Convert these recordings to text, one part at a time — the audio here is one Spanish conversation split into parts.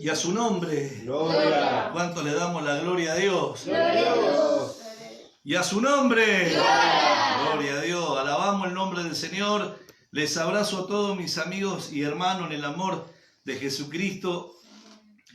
Y a su nombre, Gloria. ¿cuánto le damos la gloria a Dios? Gloria a Dios. Y a su nombre, Gloria. gloria a Dios. Alabamos el nombre del Señor. Les abrazo a todos mis amigos y hermanos en el amor de Jesucristo.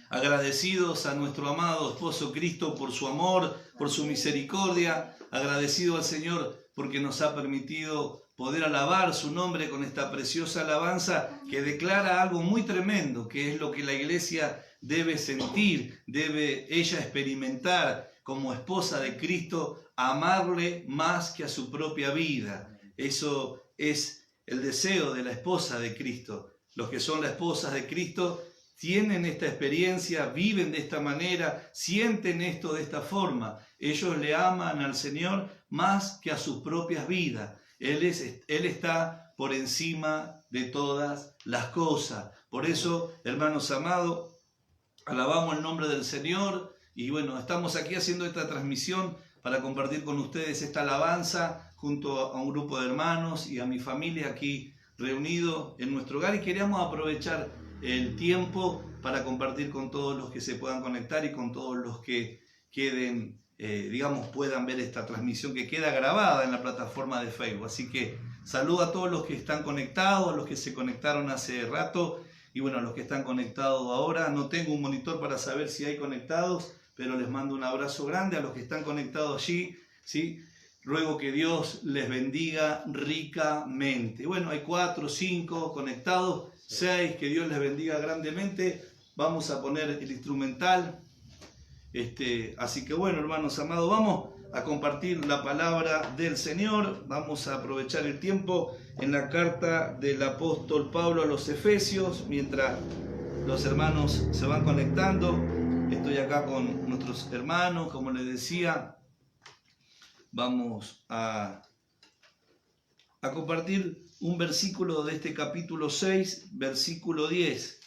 Agradecidos a nuestro amado esposo Cristo por su amor, por su misericordia. Agradecido al Señor porque nos ha permitido poder alabar su nombre con esta preciosa alabanza que declara algo muy tremendo, que es lo que la iglesia debe sentir, debe ella experimentar como esposa de Cristo, amarle más que a su propia vida. Eso es el deseo de la esposa de Cristo. Los que son las esposas de Cristo tienen esta experiencia, viven de esta manera, sienten esto de esta forma. Ellos le aman al Señor más que a sus propias vidas. Él está por encima de todas las cosas. Por eso, hermanos amados, alabamos el nombre del Señor. Y bueno, estamos aquí haciendo esta transmisión para compartir con ustedes esta alabanza junto a un grupo de hermanos y a mi familia aquí reunidos en nuestro hogar. Y queríamos aprovechar el tiempo para compartir con todos los que se puedan conectar y con todos los que queden, puedan ver esta transmisión que queda grabada en la plataforma de Facebook. Así que saludo a todos los que están conectados, a los que se conectaron hace rato y bueno, a los que están conectados ahora. No tengo un monitor para saber si hay conectados, pero les mando un abrazo grande a los que están conectados allí, ¿sí? Ruego que Dios les bendiga ricamente. Bueno, hay 4, 5 conectados, 6, que Dios les bendiga grandemente. Vamos a poner el instrumental. Así que bueno, hermanos amados, vamos a compartir la palabra del Señor. Vamos a aprovechar el tiempo en la carta del apóstol Pablo a los Efesios, mientras los hermanos se van conectando. Estoy acá con nuestros hermanos, como les decía. Vamos a compartir un versículo de este capítulo 6, versículo 10.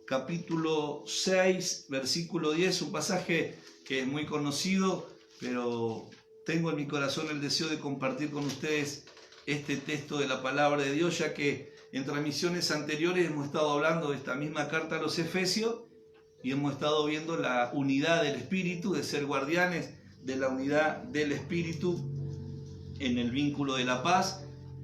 Capítulo 6, versículo 10, un pasaje que es muy conocido, pero tengo en mi corazón el deseo de compartir con ustedes este texto de la palabra de Dios, ya que en transmisiones anteriores hemos estado hablando de esta misma carta a los Efesios y hemos estado viendo la unidad del Espíritu, de ser guardianes de la unidad del Espíritu en el vínculo de la paz,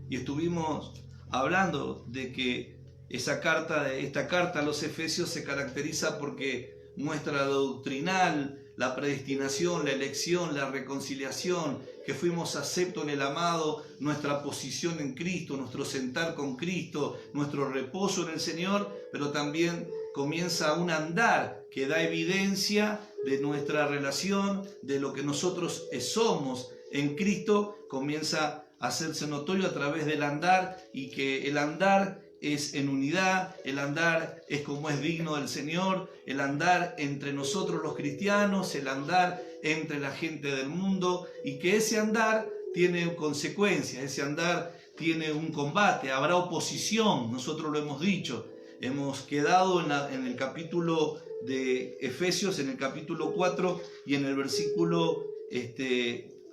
y estuvimos hablando de que esta carta a los Efesios se caracteriza porque muestra la doctrinal, la predestinación, la elección, la reconciliación, que fuimos aceptos en el amado, nuestra posición en Cristo, nuestro sentar con Cristo, nuestro reposo en el Señor, pero también comienza un andar que da evidencia de nuestra relación, de lo que nosotros somos en Cristo, comienza a hacerse notorio a través del andar, y que el andar es en unidad, el andar es como es digno del Señor, el andar entre nosotros los cristianos, el andar entre la gente del mundo, y que ese andar tiene consecuencias, ese andar tiene un combate, habrá oposición, nosotros lo hemos dicho. Hemos quedado en el capítulo de Efesios, en el capítulo 4 y en el versículo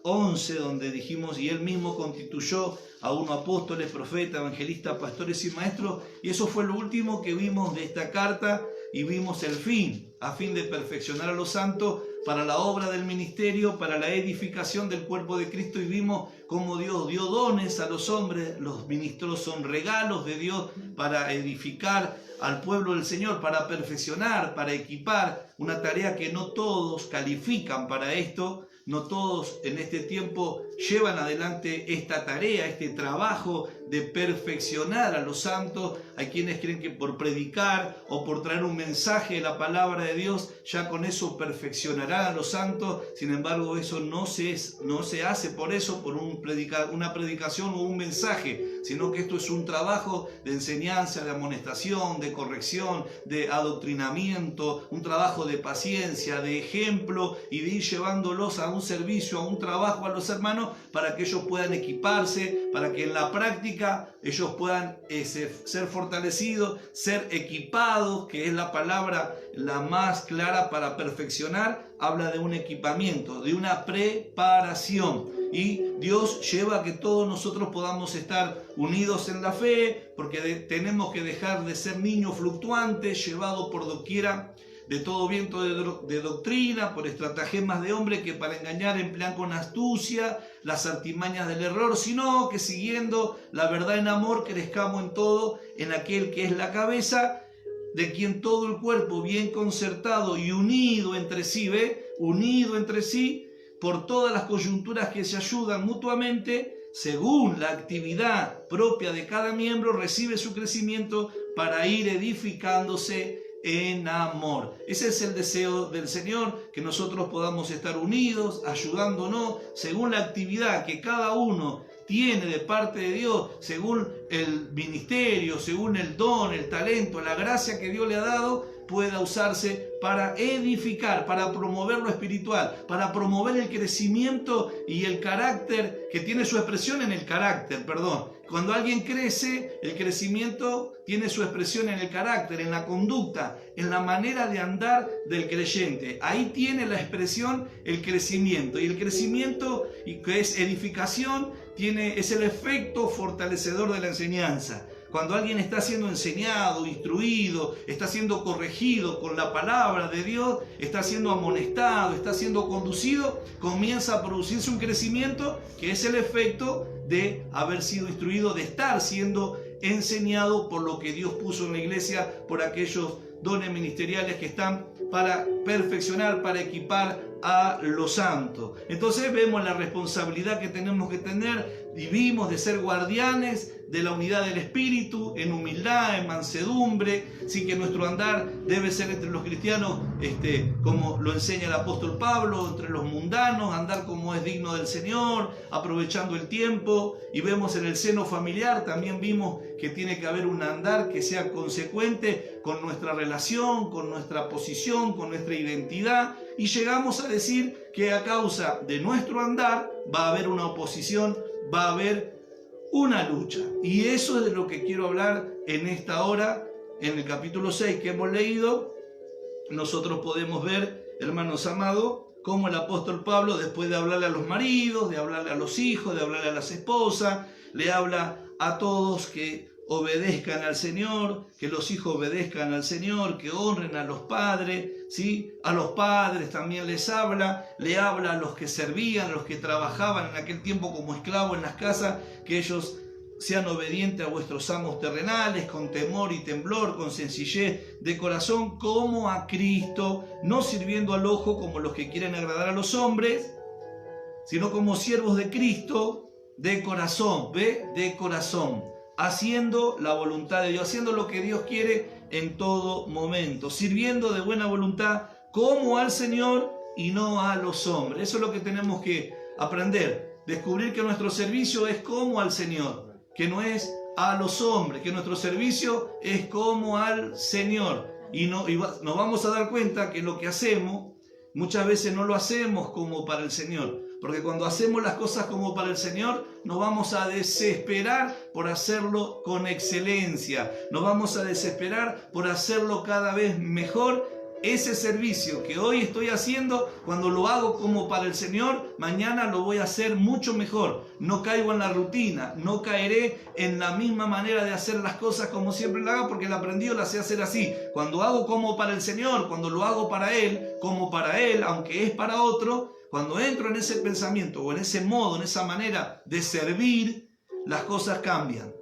11, donde dijimos: y él mismo constituyó a unos apóstoles, profetas, evangelistas, pastores y maestros. Y eso fue lo último que vimos de esta carta, y vimos el fin, a fin de perfeccionar a los santos para la obra del ministerio, para la edificación del cuerpo de Cristo. Y vimos cómo Dios dio dones a los hombres. Los ministros son regalos de Dios para edificar al pueblo del Señor, para perfeccionar, para equipar, una tarea que no todos califican para esto. No todos en este tiempo llevan adelante esta tarea, este trabajo de perfeccionar a los santos. Hay quienes creen que por predicar o por traer un mensaje de la palabra de Dios, ya con eso perfeccionarán a los santos. Sin embargo, eso no se hace por eso, por una predicación o un mensaje, sino que esto es un trabajo de enseñanza, de amonestación, de corrección, de adoctrinamiento, un trabajo de paciencia, de ejemplo, y de ir llevándolos a un servicio, a un trabajo a los hermanos, para que ellos puedan equiparse, para que en la práctica ellos puedan ser fortalecidos, ser equipados, que es la palabra la más clara para perfeccionar. Habla de un equipamiento, de una preparación. Y Dios lleva a que todos nosotros podamos estar unidos en la fe, porque tenemos que dejar de ser niños fluctuantes, llevados por doquiera de todo viento de doctrina, por estratagemas de hombre que para engañar emplean con astucia las artimañas del error, sino que siguiendo la verdad en amor crezcamos en todo en aquel que es la cabeza, de quien todo el cuerpo bien concertado y unido entre sí, unido entre sí, por todas las coyunturas que se ayudan mutuamente, según la actividad propia de cada miembro, recibe su crecimiento para ir edificándose en amor. Ese es el deseo del Señor, que nosotros podamos estar unidos, ayudándonos según la actividad que cada uno tiene de parte de Dios, según el ministerio, según el don, el talento, la gracia que Dios le ha dado, pueda usarse para edificar, para promover lo espiritual, para promover el crecimiento y el carácter, que tiene su expresión en el carácter, Cuando alguien crece, el crecimiento tiene su expresión en el carácter, en la conducta, en la manera de andar del creyente. Ahí tiene la expresión el crecimiento. Y el crecimiento, que es edificación, es el efecto fortalecedor de la enseñanza. Cuando alguien está siendo enseñado, instruido, está siendo corregido con la palabra de Dios, está siendo amonestado, está siendo conducido, comienza a producirse un crecimiento que es el efecto de haber sido instruido, de estar siendo enseñado por lo que Dios puso en la iglesia, por aquellos dones ministeriales que están para perfeccionar, para equipar a los santos. Entonces vemos la responsabilidad que tenemos que tener y vimos de ser guardianes de la unidad del Espíritu, en humildad, en mansedumbre, sí, que nuestro andar debe ser entre los cristianos, como lo enseña el apóstol Pablo, entre los mundanos, andar como es digno del Señor, aprovechando el tiempo. Y vemos en el seno familiar, también vimos que tiene que haber un andar que sea consecuente con nuestra relación, con nuestra posición, con nuestra identidad, y llegamos a decir que a causa de nuestro andar va a haber una oposición, va a haber una lucha. Y eso es de lo que quiero hablar en esta hora. En el capítulo 6 que hemos leído, nosotros podemos ver, hermanos amados, cómo el apóstol Pablo, después de hablarle a los maridos, de hablarle a los hijos, de hablarle a las esposas, le habla a todos que obedezcan al Señor, que los hijos obedezcan al Señor, que honren a los padres, ¿sí? A los padres también les habla, le habla a los que servían, a los que trabajaban en aquel tiempo como esclavos en las casas, que ellos sean obedientes a vuestros amos terrenales, con temor y temblor, con sencillez de corazón, como a Cristo, no sirviendo al ojo como los que quieren agradar a los hombres, sino como siervos de Cristo, de corazón, ¿ve? De corazón, haciendo la voluntad de Dios, haciendo lo que Dios quiere en todo momento, sirviendo de buena voluntad como al Señor y no a los hombres. Eso es lo que tenemos que aprender, descubrir que nuestro servicio es como al Señor, que no es a los hombres, que nuestro servicio es como al Señor. Y nos vamos a dar cuenta que lo que hacemos, muchas veces no lo hacemos como para el Señor. Porque cuando hacemos las cosas como para el Señor, nos vamos a desesperar por hacerlo con excelencia. Nos vamos a desesperar por hacerlo cada vez mejor. Ese servicio que hoy estoy haciendo, cuando lo hago como para el Señor, mañana lo voy a hacer mucho mejor. No caigo en la rutina, no caeré en la misma manera de hacer las cosas como siempre lo hago, porque la aprendí o la sé hacer así. Cuando hago como para el Señor, cuando lo hago para Él, como para Él, aunque es para otro, cuando entro en ese pensamiento o en ese modo, en esa manera de servir, las cosas cambian.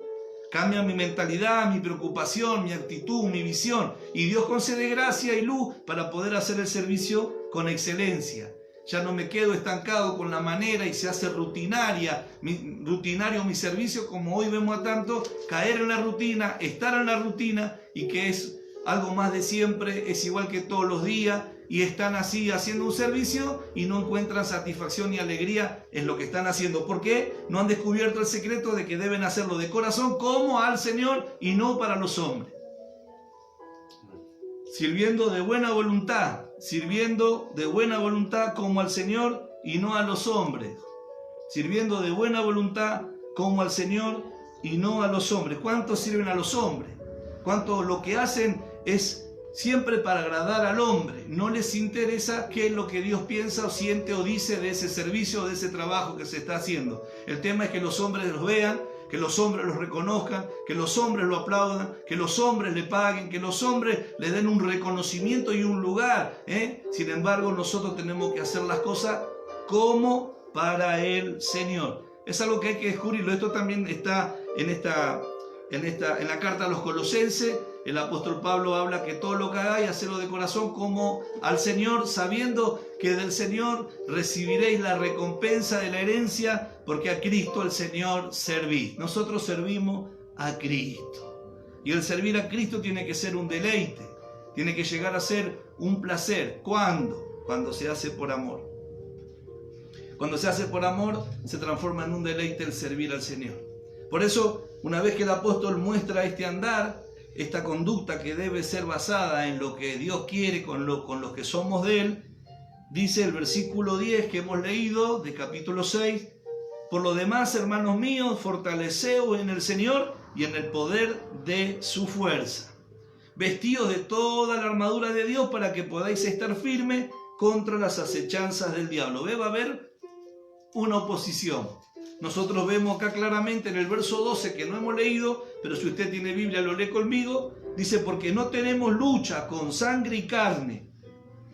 Cambia mi mentalidad, mi preocupación, mi actitud, mi visión. Y Dios concede gracia y luz para poder hacer el servicio con excelencia. Ya no me quedo estancado con la manera y se hace rutinario mi servicio, como hoy vemos a tanto, caer en la rutina, estar en la rutina, y que es algo más de siempre, es igual que todos los días, y están así haciendo un servicio y no encuentran satisfacción ni alegría en lo que están haciendo. ¿Por qué? No han descubierto el secreto de que deben hacerlo de corazón como al Señor y no para los hombres. Sirviendo de buena voluntad como al Señor y no a los hombres. Sirviendo de buena voluntad como al Señor y no a los hombres. ¿Cuántos sirven a los hombres? ¿Cuántos lo que hacen es siempre para agradar al hombre? No les interesa qué es lo que Dios piensa o siente o dice de ese servicio o de ese trabajo que se está haciendo. El tema es que los hombres los vean, que los hombres los reconozcan, que los hombres lo aplaudan, que los hombres le paguen, que los hombres le den un reconocimiento y un lugar. Sin embargo, nosotros tenemos que hacer las cosas como para el Señor. Es algo que hay que descubrirlo. Esto también está en la carta a los Colosenses. El apóstol Pablo habla que todo lo que hagáis, hacedlo de corazón como al Señor, sabiendo que del Señor recibiréis la recompensa de la herencia, porque a Cristo el Señor servís. Nosotros servimos a Cristo. Y el servir a Cristo tiene que ser un deleite, tiene que llegar a ser un placer. ¿Cuándo? Cuando se hace por amor. Cuando se hace por amor, se transforma en un deleite el servir al Señor. Por eso, una vez que el apóstol muestra este andar, esta conducta que debe ser basada en lo que Dios quiere con los que somos de Él, dice el versículo 10 que hemos leído de capítulo 6, por lo demás, hermanos míos, fortaleceos en el Señor y en el poder de su fuerza. Vestíos de toda la armadura de Dios para que podáis estar firmes contra las acechanzas del diablo. Va a haber una oposición. nosotros vemos acá claramente en el verso 12 que no hemos leído, pero si usted tiene Biblia lo lee conmigo, dice, porque no tenemos lucha con sangre y carne.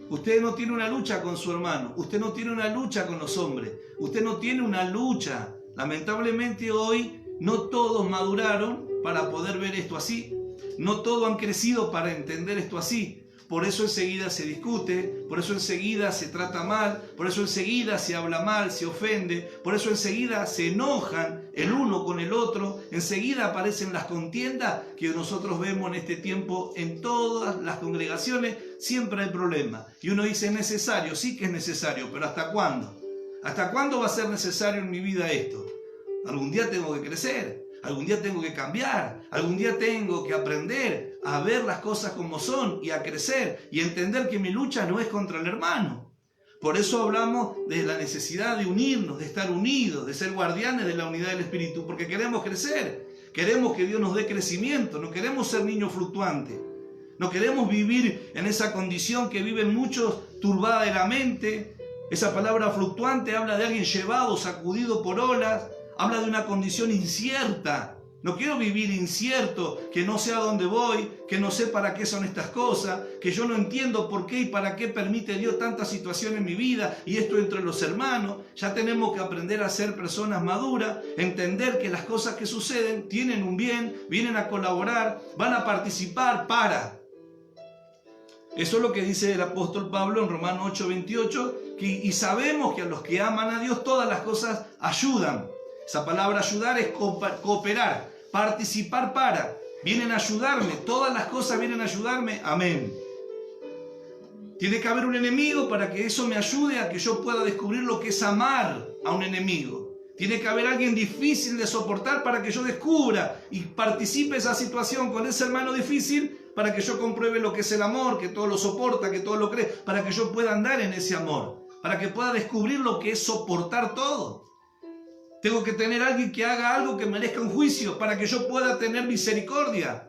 Usted no tiene una lucha con su hermano, usted no tiene una lucha con los hombres, usted no tiene una lucha. Lamentablemente hoy no todos maduraron para poder ver esto así, no todos han crecido para entender esto así. Por eso enseguida se discute, por eso enseguida se trata mal, por eso enseguida se habla mal, se ofende, por eso enseguida se enojan el uno con el otro, enseguida aparecen las contiendas que nosotros vemos en este tiempo en todas las congregaciones, siempre hay problemas. Y uno dice, ¿es necesario? Sí que es necesario, pero ¿hasta cuándo? ¿Hasta cuándo va a ser necesario en mi vida esto? Algún día tengo que crecer. Algún día tengo que cambiar, algún día tengo que aprender a ver las cosas como son y a crecer y entender que mi lucha no es contra el hermano. Por eso hablamos de la necesidad de unirnos, de estar unidos, de ser guardianes de la unidad del Espíritu, porque queremos crecer, queremos que Dios nos dé crecimiento, no queremos ser niños fluctuantes, no queremos vivir en esa condición que viven muchos, turbada de la mente. Esa palabra fluctuante habla de alguien llevado, sacudido por olas. Habla de una condición incierta. No quiero vivir incierto, que no sé a dónde voy, que no sé para qué son estas cosas, que yo no entiendo por qué y para qué permite Dios tanta situación en mi vida y esto entre los hermanos. Ya tenemos que aprender a ser personas maduras, entender que las cosas que suceden tienen un bien, vienen a colaborar, van a participar para. Eso es lo que dice el apóstol Pablo en Romanos 8:28, y sabemos que a los que aman a Dios todas las cosas ayudan. Esa palabra ayudar es cooperar, participar para. Vienen a ayudarme, todas las cosas vienen a ayudarme, amén. Tiene que haber un enemigo para que eso me ayude a que yo pueda descubrir lo que es amar a un enemigo. Tiene que haber alguien difícil de soportar para que yo descubra y participe esa situación con ese hermano difícil para que yo compruebe lo que es el amor, que todo lo soporta, que todo lo cree, para que yo pueda andar en ese amor, para que pueda descubrir lo que es soportar todo. Tengo que tener a alguien que haga algo que merezca un juicio para que yo pueda tener misericordia.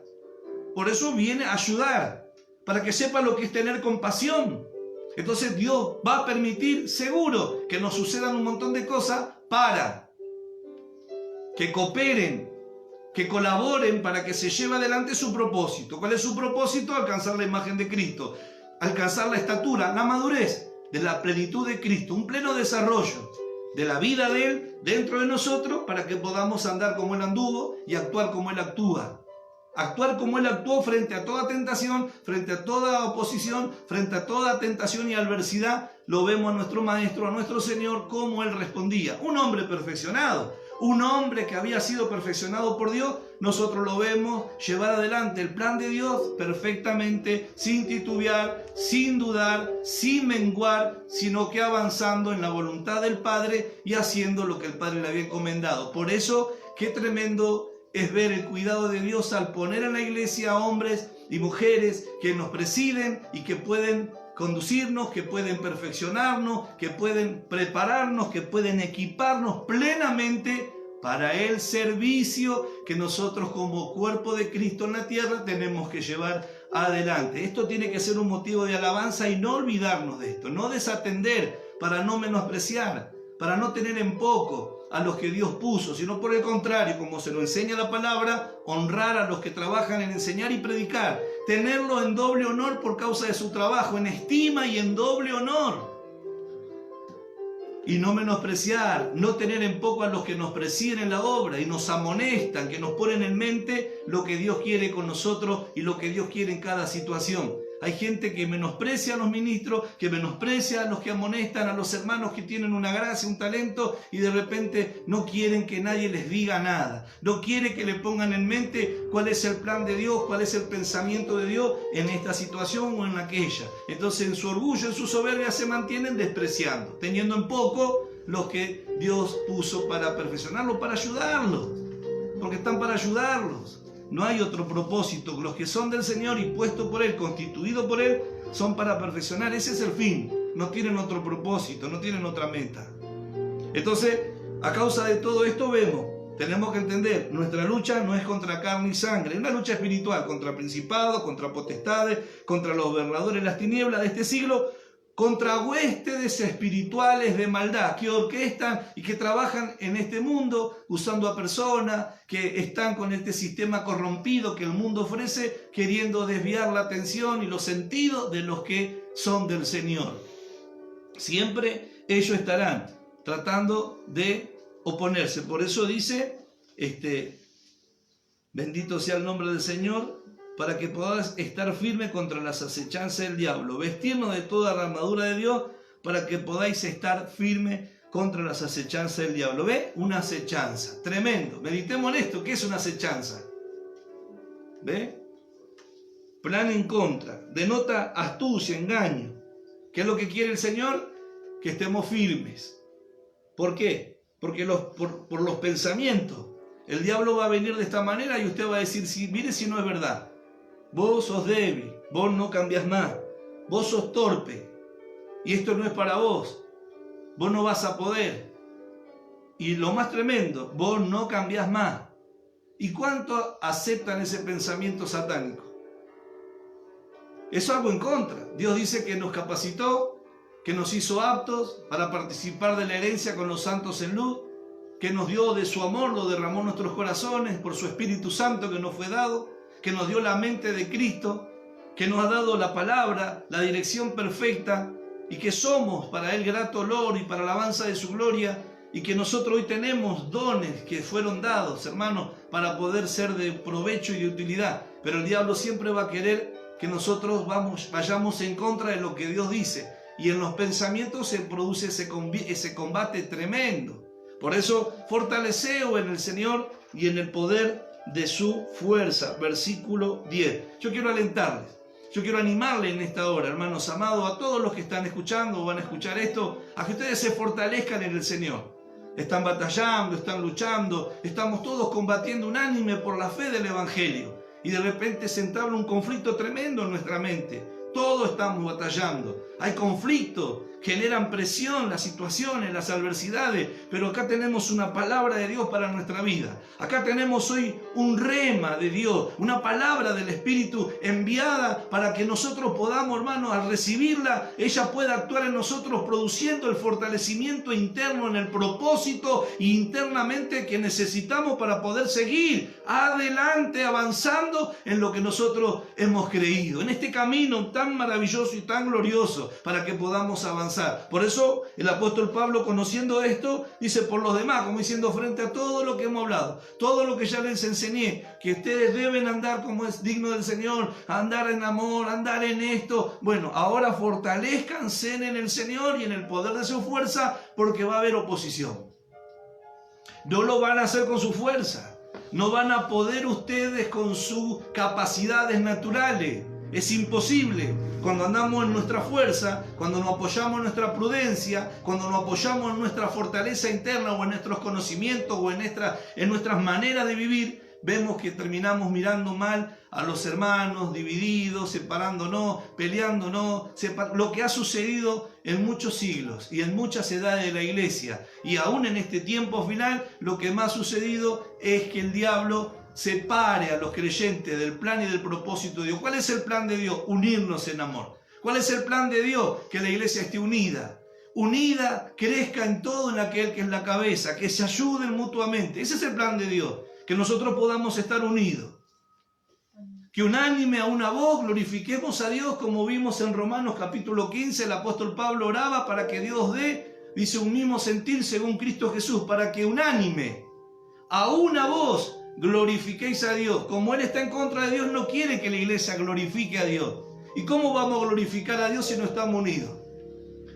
Por eso viene a ayudar, para que sepa lo que es tener compasión. Entonces Dios va a permitir, seguro, que nos sucedan un montón de cosas para que cooperen, que colaboren para que se lleve adelante su propósito. ¿Cuál es su propósito? Alcanzar la imagen de Cristo, alcanzar la estatura, la madurez de la plenitud de Cristo, un pleno desarrollo de la vida de Él dentro de nosotros para que podamos andar como Él anduvo y actuar como Él actúa. Actuar como Él actuó frente a toda tentación, frente a toda oposición, frente a toda tentación y adversidad. Lo vemos a nuestro Maestro, a nuestro Señor, cómo Él respondía. Un hombre perfeccionado, un hombre que había sido perfeccionado por Dios, nosotros lo vemos llevar adelante el plan de Dios perfectamente, sin titubear, sin dudar, sin menguar, sino que avanzando en la voluntad del Padre y haciendo lo que el Padre le había encomendado. Por eso, qué tremendo es ver el cuidado de Dios al poner en la iglesia a hombres y mujeres que nos presiden y que pueden conducirnos, que pueden perfeccionarnos, que pueden prepararnos, que pueden equiparnos plenamente para el servicio que nosotros como cuerpo de Cristo en la tierra tenemos que llevar adelante. Esto tiene que ser un motivo de alabanza y no olvidarnos de esto, no desatender para no menospreciar, para no tener en poco a los que Dios puso, sino por el contrario, como se lo enseña la palabra, honrar a los que trabajan en enseñar y predicar, tenerlo en doble honor por causa de su trabajo, en estima y en doble honor. Y no menospreciar, no tener en poco a los que nos presiden en la obra y nos amonestan, que nos ponen en mente lo que Dios quiere con nosotros y lo que Dios quiere en cada situación. Hay gente que menosprecia a los ministros, que menosprecia a los que amonestan, a los hermanos que tienen una gracia, un talento y de repente no quieren que nadie les diga nada. No quiere que le pongan en mente cuál es el plan de Dios, cuál es el pensamiento de Dios en esta situación o en aquella. Entonces en su orgullo, en su soberbia se mantienen despreciando, teniendo en poco los que Dios puso para perfeccionarlos, para ayudarlos, porque están para ayudarlos. No hay otro propósito. Los que son del Señor y puestos por Él, constituidos por Él, son para perfeccionar. Ese es el fin. No tienen otro propósito, no tienen otra meta. Entonces, a causa de todo esto vemos, tenemos que entender, nuestra lucha no es contra carne y sangre, es una lucha espiritual contra principados, contra potestades, contra los gobernadores de las tinieblas de este siglo, contra huéspedes espirituales de maldad que orquestan y que trabajan en este mundo usando a personas que están con este sistema corrompido que el mundo ofrece, queriendo desviar la atención y los sentidos de los que son del Señor. Siempre ellos estarán tratando de oponerse. Por eso dice, bendito sea el nombre del Señor, para que podáis estar firme contra las acechanzas del diablo. Vestirnos de toda la armadura de Dios para que podáis estar firme contra las acechanzas del diablo. ¿Ve? Una acechanza. Tremendo. Meditemos en esto. ¿Qué es una acechanza? ¿Ve? Plan en contra. Denota astucia, engaño. ¿Qué es lo que quiere el Señor? Que estemos firmes. ¿Por qué? Porque por los pensamientos. El diablo va a venir de esta manera y usted va a decir, mire si no es verdad. Vos sos débil, vos no cambias más, vos sos torpe y esto no es para vos, vos no vas a poder. Y lo más tremendo, vos no cambias más. ¿Y cuánto aceptan ese pensamiento satánico? Es algo en contra. Dios dice que nos capacitó, que nos hizo aptos para participar de la herencia con los santos en luz, que nos dio de su amor, lo derramó en nuestros corazones por su Espíritu Santo que nos fue dado, que nos dio la mente de Cristo, que nos ha dado la palabra, la dirección perfecta, y que somos para Él grato olor y para alabanza de su gloria, y que nosotros hoy tenemos dones que fueron dados, hermanos, para poder ser de provecho y de utilidad. Pero el diablo siempre va a querer que nosotros vayamos en contra de lo que Dios dice, y en los pensamientos se produce ese combate tremendo. Por eso, fortaleceos en el Señor y en el poder de su fuerza. Versículo 10. Yo quiero alentarles, yo quiero animarles en esta hora, hermanos amados, a todos los que están escuchando o van a escuchar esto, a que ustedes se fortalezcan en el Señor. Están batallando, están luchando, estamos todos combatiendo unánime por la fe del Evangelio. Y de repente se entabla un conflicto tremendo en nuestra mente. Todos estamos batallando. Hay conflicto, generan presión, las situaciones, las adversidades, pero acá tenemos una palabra de Dios para nuestra vida. Acá tenemos hoy un rema de Dios, una palabra del Espíritu enviada para que nosotros podamos, hermanos, al recibirla, ella pueda actuar en nosotros produciendo el fortalecimiento interno en el propósito internamente que necesitamos para poder seguir adelante, avanzando en lo que nosotros hemos creído, en este camino tan maravilloso y tan glorioso, para que podamos avanzar. Por eso el apóstol Pablo, conociendo esto, dice por los demás, como diciendo frente a todo lo que hemos hablado, todo lo que ya les enseñé, que ustedes deben andar como es digno del Señor, andar en amor, andar en esto. Bueno, ahora fortalezcanse en el Señor y en el poder de su fuerza, porque va a haber oposición. No lo van a hacer con su fuerza, no van a poder ustedes con sus capacidades naturales. Es imposible. Cuando andamos en nuestra fuerza, cuando nos apoyamos en nuestra prudencia, cuando nos apoyamos en nuestra fortaleza interna o en nuestros conocimientos o en nuestras maneras de vivir, vemos que terminamos mirando mal a los hermanos, divididos, separándonos, peleándonos, lo que ha sucedido en muchos siglos y en muchas edades de la iglesia. Y aún en este tiempo final, lo que más ha sucedido es que el diablo separe a los creyentes del plan y del propósito de Dios. ¿Cuál es el plan de Dios? Unirnos en amor. ¿Cuál es el plan de Dios? Que la iglesia esté unida. Unida, crezca en todo en aquel que es la cabeza, que se ayuden mutuamente. Ese es el plan de Dios. Que nosotros podamos estar unidos. Que unánime a una voz glorifiquemos a Dios, como vimos en Romanos capítulo 15, el apóstol Pablo oraba para que Dios dé, dice, un mismo sentir según Cristo Jesús, para que unánime a una voz glorifiquéis a Dios. Como Él está en contra de Dios, no quiere que la iglesia glorifique a Dios. ¿Y cómo vamos a glorificar a Dios si no estamos unidos?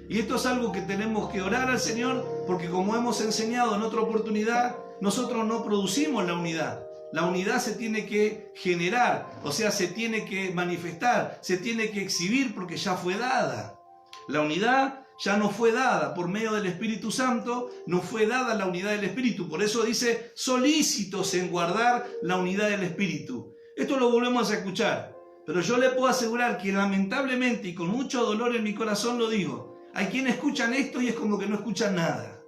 Y esto es algo que tenemos que orar al Señor, porque como hemos enseñado en otra oportunidad, nosotros no producimos la unidad. La unidad se tiene que generar, o sea, se tiene que manifestar, se tiene que exhibir porque ya fue dada. La unidad ya nos fue dada por medio del Espíritu Santo, nos fue dada la unidad del Espíritu. Por eso dice, solícitos en guardar la unidad del Espíritu. Esto lo volvemos a escuchar, pero yo le puedo asegurar que lamentablemente y con mucho dolor en mi corazón lo digo, hay quienes escuchan esto y es como que no escuchan nada.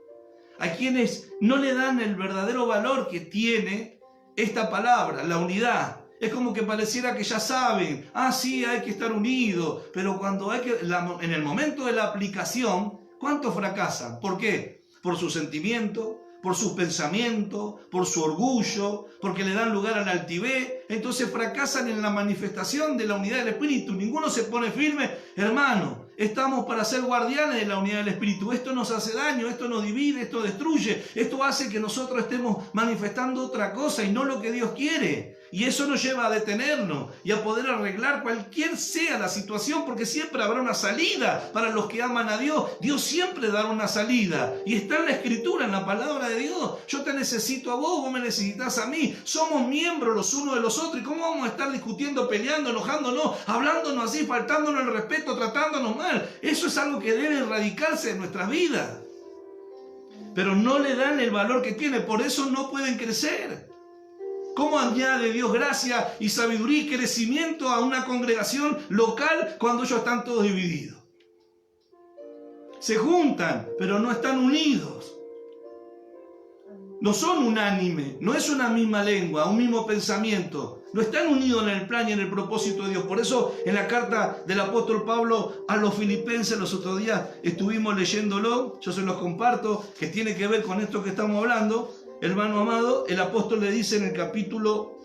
Hay quienes no le dan el verdadero valor que tiene esta palabra, la unidad. es como que pareciera que ya saben, sí, hay que estar unidos, pero cuando en el momento de la aplicación, ¿cuántos fracasan? ¿Por qué? Por su sentimiento, por sus pensamientos, por su orgullo, porque le dan lugar al altivez. Entonces fracasan en la manifestación de la unidad del Espíritu. Ninguno se pone firme. Hermano, estamos para ser guardianes de la unidad del Espíritu. Esto nos hace daño, esto nos divide, esto destruye. Esto hace que nosotros estemos manifestando otra cosa y no lo que Dios quiere. Y eso nos lleva a detenernos y a poder arreglar cualquier sea la situación, porque siempre habrá una salida para los que aman a Dios. Dios siempre dará una salida. Y está en la Escritura, en la palabra de Dios. Yo te necesito a vos, vos me necesitas a mí. Somos miembros los unos de los otros. ¿Y cómo vamos a estar discutiendo, peleando, enojándonos, hablándonos así, faltándonos el respeto, tratándonos mal? Eso es algo que debe erradicarse de nuestras vidas. Pero no le dan el valor que tiene. Por eso no pueden crecer. ¿Cómo añade Dios gracia y sabiduría y crecimiento a una congregación local cuando ellos están todos divididos? Se juntan, pero no están unidos. No son unánimes, no es una misma lengua, un mismo pensamiento. No están unidos en el plan y en el propósito de Dios. Por eso en la carta del apóstol Pablo a los filipenses, los otros días estuvimos leyéndolo, yo se los comparto, que tiene que ver con esto que estamos hablando. Hermano amado, el apóstol le dice en el capítulo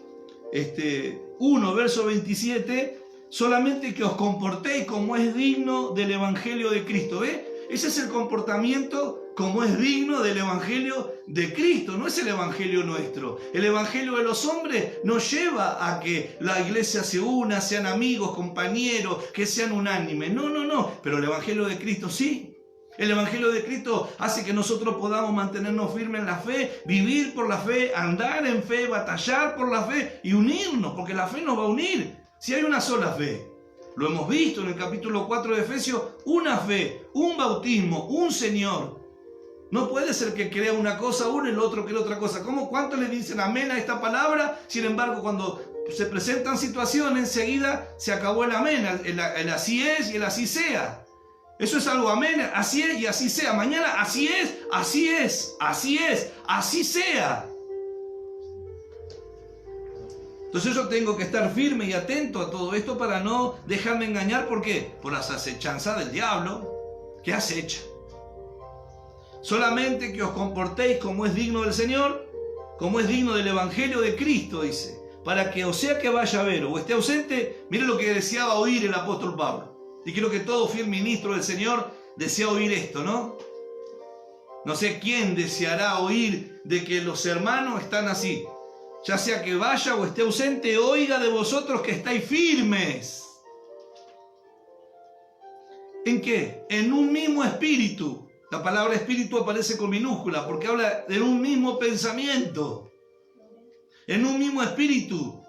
1, verso 27, solamente que os comportéis como es digno del Evangelio de Cristo. Ese es el comportamiento como es digno del Evangelio de Cristo, no es el Evangelio nuestro. El Evangelio de los hombres nos lleva a que la iglesia se una, sean amigos, compañeros, que sean unánimes. No, pero el Evangelio de Cristo sí. El Evangelio de Cristo hace que nosotros podamos mantenernos firmes en la fe, vivir por la fe, andar en fe, batallar por la fe y unirnos, porque la fe nos va a unir. Si hay una sola fe, lo hemos visto en el capítulo 4 de Efesios, una fe, un bautismo, un Señor. No puede ser que crea una cosa uno y el otro crea otra cosa. ¿Cuántos le dicen amén a esta palabra? Sin embargo, cuando se presentan situaciones, enseguida se acabó el amén, el así es y el así sea. Eso es algo amén, así es y así sea. Mañana así es, así es, así es, así sea. Entonces yo tengo que estar firme y atento a todo esto para no dejarme engañar. ¿Por qué? Por las acechanzas del diablo que acecha. Solamente que os comportéis como es digno del Señor, como es digno del Evangelio de Cristo, dice. Para que o sea que vaya a ver o esté ausente, mire lo que deseaba oír el apóstol Pablo. Y creo que todo fiel ministro del Señor desea oír esto, ¿no? No sé quién deseará oír de que los hermanos están así. Ya sea que vaya o esté ausente, oiga de vosotros que estáis firmes. ¿En qué? En un mismo espíritu. La palabra espíritu aparece con minúscula porque habla de un mismo pensamiento. En un mismo espíritu.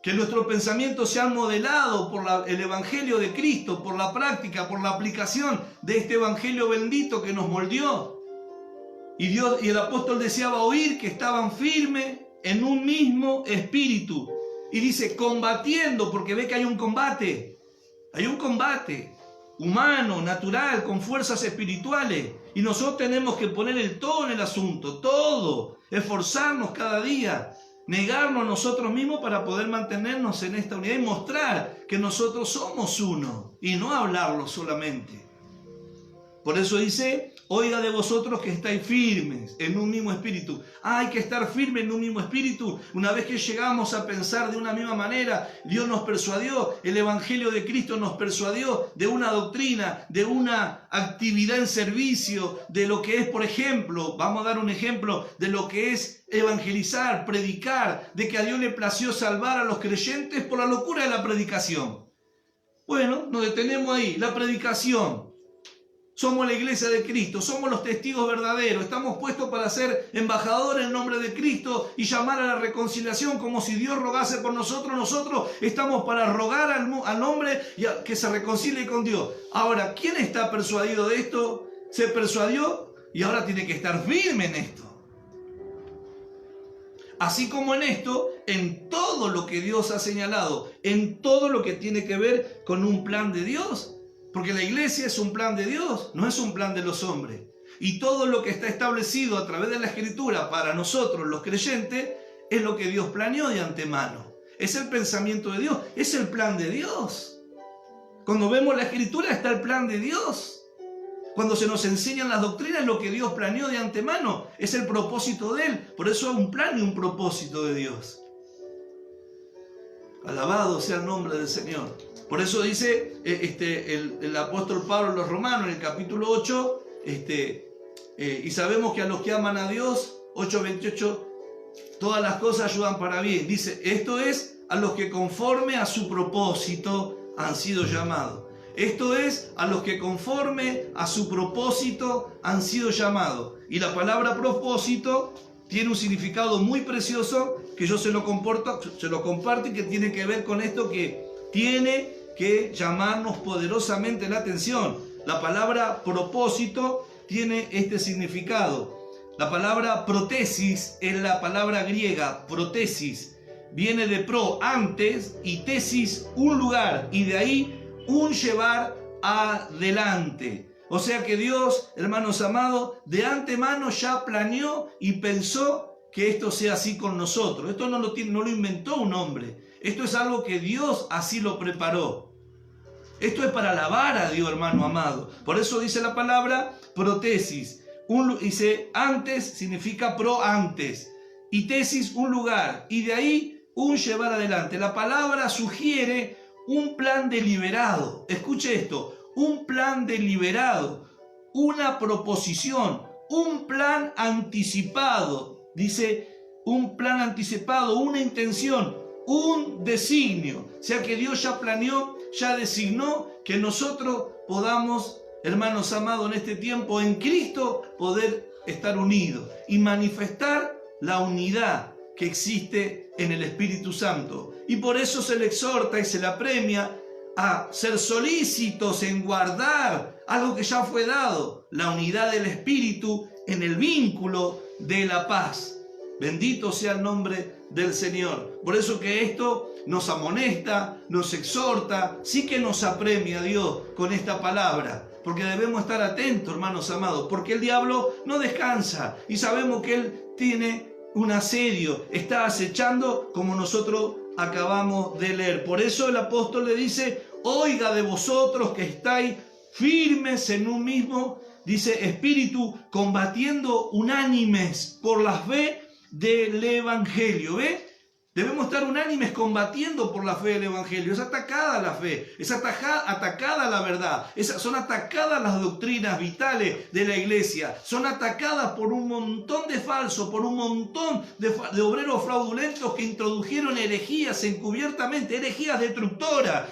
Que nuestros pensamientos sean modelados por el Evangelio de Cristo, por la práctica, por la aplicación de este Evangelio bendito que nos moldeó. Y el apóstol deseaba oír que estaban firmes en un mismo espíritu. Y dice, combatiendo, porque ve que hay un combate. Hay un combate humano, natural, con fuerzas espirituales. Y nosotros tenemos que poner el todo en el asunto, todo. Esforzarnos cada día. Negarnos a nosotros mismos para poder mantenernos en esta unidad y mostrar que nosotros somos uno y no hablarlo solamente. Por eso dice, oiga de vosotros que estáis firmes en un mismo espíritu. Hay que estar firme en un mismo espíritu. Una vez que llegamos a pensar de una misma manera, Dios nos persuadió, el Evangelio de Cristo nos persuadió de una doctrina, de una actividad en servicio, de lo que es, por ejemplo, vamos a dar un ejemplo de lo que es evangelizar, predicar, de que a Dios le plació salvar a los creyentes por la locura de la predicación. Bueno, nos detenemos ahí, la predicación. Somos la iglesia de Cristo, somos los testigos verdaderos, estamos puestos para ser embajadores en nombre de Cristo y llamar a la reconciliación como si Dios rogase por nosotros. Nosotros estamos para rogar al hombre que se reconcilie con Dios. Ahora, ¿quién está persuadido de esto? Se persuadió y ahora tiene que estar firme en esto. Así como en esto, en todo lo que Dios ha señalado, en todo lo que tiene que ver con un plan de Dios. Porque la iglesia es un plan de Dios, no es un plan de los hombres. Y todo lo que está establecido a través de la Escritura para nosotros, los creyentes, es lo que Dios planeó de antemano. es el pensamiento de Dios, es el plan de Dios. Cuando vemos la Escritura está el plan de Dios. Cuando se nos enseñan las doctrinas, lo que Dios planeó de antemano, es el propósito de Él. Por eso hay un plan y un propósito de Dios. Alabado sea el nombre del Señor. Por eso dice el apóstol Pablo en los Romanos, en el capítulo 8, y sabemos que a los que aman a Dios, 8:28, todas las cosas ayudan para bien. Dice, esto es a los que conforme a su propósito han sido llamados. Esto es a los que conforme a su propósito han sido llamados. Y la palabra propósito tiene un significado muy precioso que yo se lo comparto y que tiene que ver con esto que tiene que llamarnos poderosamente la atención. La palabra propósito tiene este significado. La palabra protesis es la palabra griega, protesis. Viene de pro, antes, y tesis, un lugar, y de ahí un llevar adelante. O sea que Dios, hermanos amados, de antemano ya planeó y pensó que esto sea así con nosotros. Esto no lo inventó un hombre. Esto es algo que Dios así lo preparó. Esto es para alabar a Dios, hermano amado. Por eso dice la palabra protesis. Dice antes significa pro antes. Y tesis un lugar. Y de ahí un llevar adelante. La palabra sugiere un plan deliberado. Escuche esto. Un plan deliberado. Una proposición. Un plan anticipado. Dice un plan anticipado. Una intención. Un designio. O sea que Dios ya planeó, ya designó que nosotros podamos, hermanos amados, en este tiempo en Cristo poder estar unidos y manifestar la unidad que existe en el Espíritu Santo. Y por eso se le exhorta y se le apremia a ser solícitos en guardar algo que ya fue dado, la unidad del Espíritu en el vínculo de la paz. Bendito sea el nombre del Señor. Por eso que esto nos amonesta, nos exhorta, sí que nos apremia a Dios con esta palabra. Porque debemos estar atentos, hermanos amados, porque el diablo no descansa y sabemos que él tiene un asedio, está acechando como nosotros acabamos de leer. Por eso el apóstol le dice, oiga de vosotros que estáis firmes en un mismo, dice, espíritu, combatiendo unánimes por la fe del Evangelio. ¿Ve? Debemos estar unánimes combatiendo por la fe del Evangelio. Es atacada la fe, es atacada la verdad, son atacadas las doctrinas vitales de la iglesia, son atacadas por un montón de falsos, por un montón de obreros fraudulentos que introdujeron herejías encubiertamente, herejías destructoras.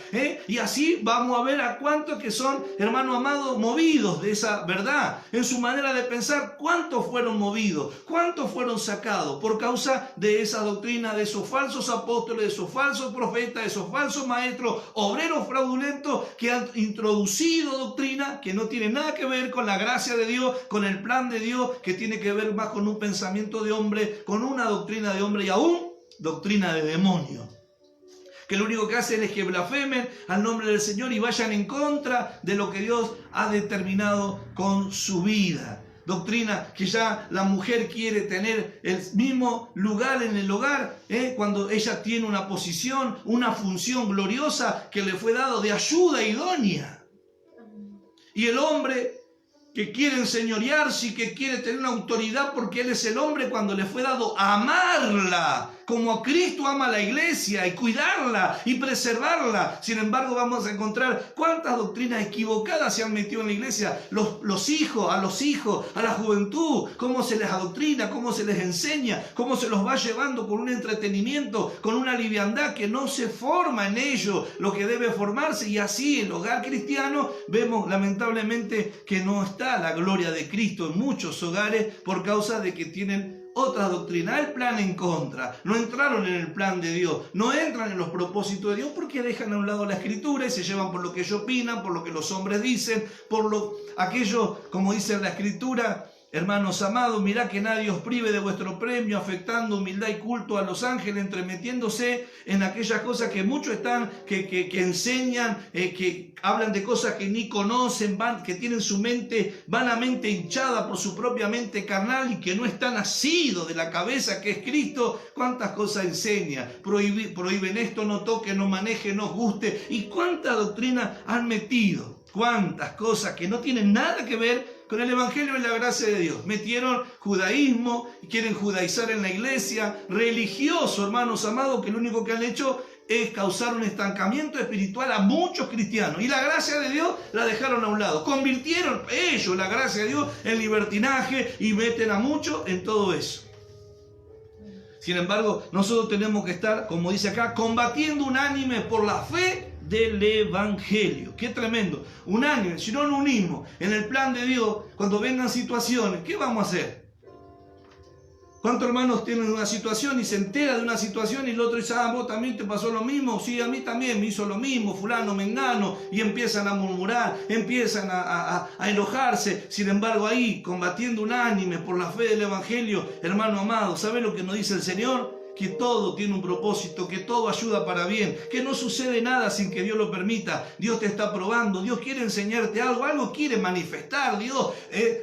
Y así vamos a ver a cuántos que son, hermano amado, movidos de esa verdad. En su manera de pensar, cuántos fueron movidos, cuántos fueron sacados por causa de esa doctrina, de esos falsos apóstoles, de esos falsos profetas, de esos falsos maestros, obreros fraudulentos que han introducido doctrina que no tiene nada que ver con la gracia de Dios, con el plan de Dios, que tiene que ver más con un pensamiento de hombre, con una doctrina de hombre y aún doctrina de demonio. Que lo único que hacen es que blasfemen al nombre del Señor y vayan en contra de lo que Dios ha determinado con su vida. Doctrina que ya la mujer quiere tener el mismo lugar en el hogar, cuando ella tiene una posición, una función gloriosa que le fue dado de ayuda idónea. Y el hombre que quiere enseñorearse y que quiere tener una autoridad porque él es el hombre cuando le fue dado amarla, como Cristo ama a la iglesia, y cuidarla y preservarla. Sin embargo, vamos a encontrar cuántas doctrinas equivocadas se han metido en la iglesia. Los hijos, a la juventud, cómo se les adoctrina, cómo se les enseña, cómo se los va llevando con un entretenimiento, con una liviandad que no se forma en ellos lo que debe formarse. Y así en el hogar cristiano vemos lamentablemente que no está la gloria de Cristo en muchos hogares por causa de que tienen otra doctrina, el plan en contra. No entraron en el plan de Dios, no entran en los propósitos de Dios porque dejan a un lado la Escritura y se llevan por lo que ellos opinan, por lo que los hombres dicen, aquello, como dice la Escritura, Hermanos amados, mirad que nadie os prive de vuestro premio, afectando humildad y culto a los ángeles, entremetiéndose en aquellas cosas que muchos están, que enseñan, que hablan de cosas que ni conocen, que tienen su mente vanamente hinchada por su propia mente carnal y que no está nacido de la cabeza que es Cristo. ¿Cuántas cosas enseña? Prohíben esto, no toque, no maneje, no guste. ¿Y cuánta doctrina han metido? ¿Cuántas cosas que no tienen nada que ver con el Evangelio y la gracia de Dios? Metieron judaísmo, quieren judaizar en la iglesia, religioso, hermanos amados, que lo único que han hecho es causar un estancamiento espiritual a muchos cristianos. Y la gracia de Dios la dejaron a un lado. Convirtieron ellos la gracia de Dios en libertinaje y meten a muchos en todo eso. Sin embargo, nosotros tenemos que estar, como dice acá, combatiendo unánime por la fe del Evangelio. Qué tremendo. Unánime, si no nos unimos en el plan de Dios, cuando vengan situaciones, ¿qué vamos a hacer? ¿Cuántos hermanos tienen una situación y se entera de una situación y el otro dice, vos también te pasó lo mismo? Sí, a mí también me hizo lo mismo, fulano, mengano, y empiezan a murmurar, empiezan a enojarse. Sin embargo, ahí, combatiendo unánime por la fe del Evangelio, hermano amado, ¿sabe lo que nos dice el Señor? Que todo tiene un propósito, que todo ayuda para bien, que no sucede nada sin que Dios lo permita. Dios te está probando, Dios quiere enseñarte algo, algo quiere manifestar Dios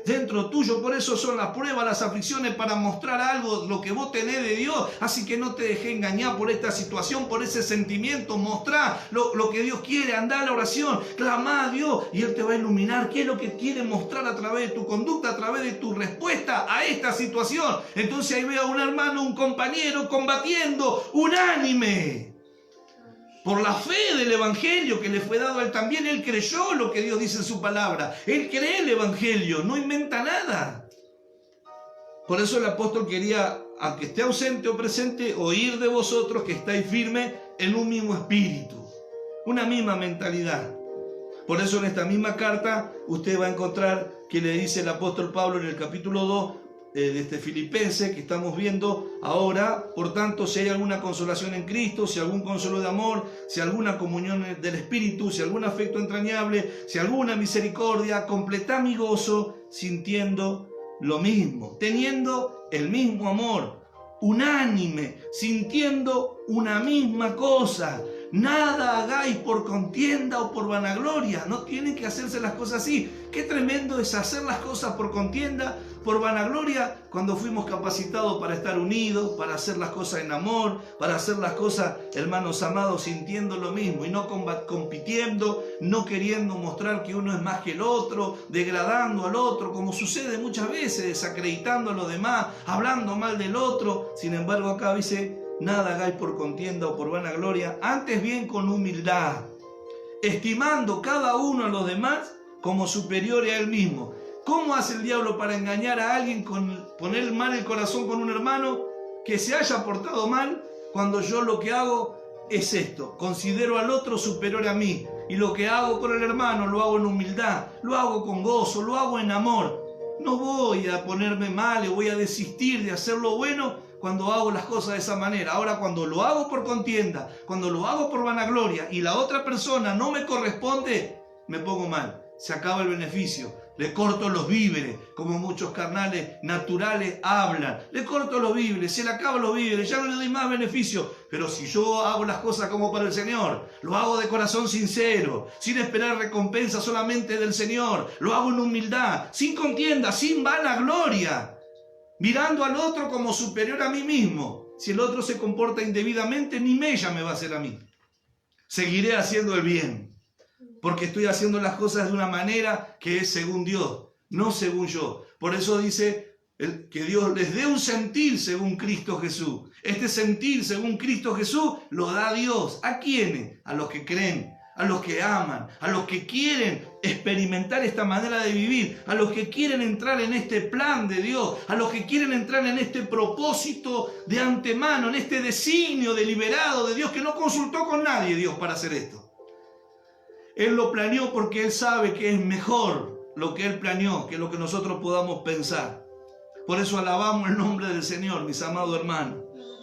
dentro tuyo. Por eso son las pruebas, las aflicciones, para mostrar algo, lo que vos tenés de Dios. Así que no te dejes engañar por esta situación, por ese sentimiento. Mostrá lo que Dios quiere, andá a la oración, clamá a Dios y Él te va a iluminar qué es lo que quiere mostrar a través de tu conducta, a través de tu respuesta a esta situación. Entonces ahí veo a un hermano, un compañero, combatiendo unánime por la fe del Evangelio que le fue dado a él también. Él creyó lo que Dios dice en su palabra. Él cree el Evangelio, no inventa nada. Por eso el apóstol quería, aunque esté ausente o presente, oír de vosotros que estáis firmes en un mismo espíritu, una misma mentalidad. Por eso en esta misma carta usted va a encontrar que le dice el apóstol Pablo en el capítulo 2 de este Filipenses que estamos viendo ahora: por tanto, si hay alguna consolación en Cristo, si algún consuelo de amor, si alguna comunión del Espíritu, si algún afecto entrañable, si alguna misericordia, completad mi gozo sintiendo lo mismo, teniendo el mismo amor, unánime, sintiendo una misma cosa. Nada hagáis por contienda o por vanagloria. No tienen que hacerse las cosas así. Qué tremendo es hacer las cosas por contienda, por vanagloria, cuando fuimos capacitados para estar unidos, para hacer las cosas en amor, para hacer las cosas, hermanos amados, sintiendo lo mismo y no compitiendo, no queriendo mostrar que uno es más que el otro, degradando al otro, como sucede muchas veces, desacreditando a los demás, hablando mal del otro. Sin embargo, acá dice: nada hagáis por contienda o por vanagloria, antes bien con humildad, estimando cada uno a los demás como superiores a él mismo. ¿Cómo hace el diablo para engañar a alguien, con poner mal el corazón con un hermano que se haya portado mal, cuando yo lo que hago es esto? Considero al otro superior a mí, y lo que hago con el hermano lo hago en humildad, lo hago con gozo, lo hago en amor. No voy a ponerme mal o voy a desistir de hacer lo bueno cuando hago las cosas de esa manera. Ahora, cuando lo hago por contienda, cuando lo hago por vanagloria y la otra persona no me corresponde, me pongo mal. Se acaba el beneficio. Le corto los víveres, como muchos carnales naturales hablan. Le corto los víveres, se le acaban los víveres, ya no le doy más beneficio. Pero si yo hago las cosas como para el Señor, lo hago de corazón sincero, sin esperar recompensa solamente del Señor, lo hago en humildad, sin contienda, sin vanagloria, mirando al otro como superior a mí mismo. Si el otro se comporta indebidamente, ni mella me va a hacer a mí. Seguiré haciendo el bien, porque estoy haciendo las cosas de una manera que es según Dios, no según yo. Por eso dice que Dios les dé un sentir según Cristo Jesús. Este sentir según Cristo Jesús lo da Dios. ¿A quiénes? A los que creen, a los que aman, a los que quieren experimentar esta manera de vivir, a los que quieren entrar en este plan de Dios, a los que quieren entrar en este propósito de antemano, en este designio deliberado de Dios, que no consultó con nadie Dios para hacer esto. Él lo planeó porque Él sabe que es mejor lo que Él planeó que lo que nosotros podamos pensar. Por eso alabamos el nombre del Señor, mis amados hermanos.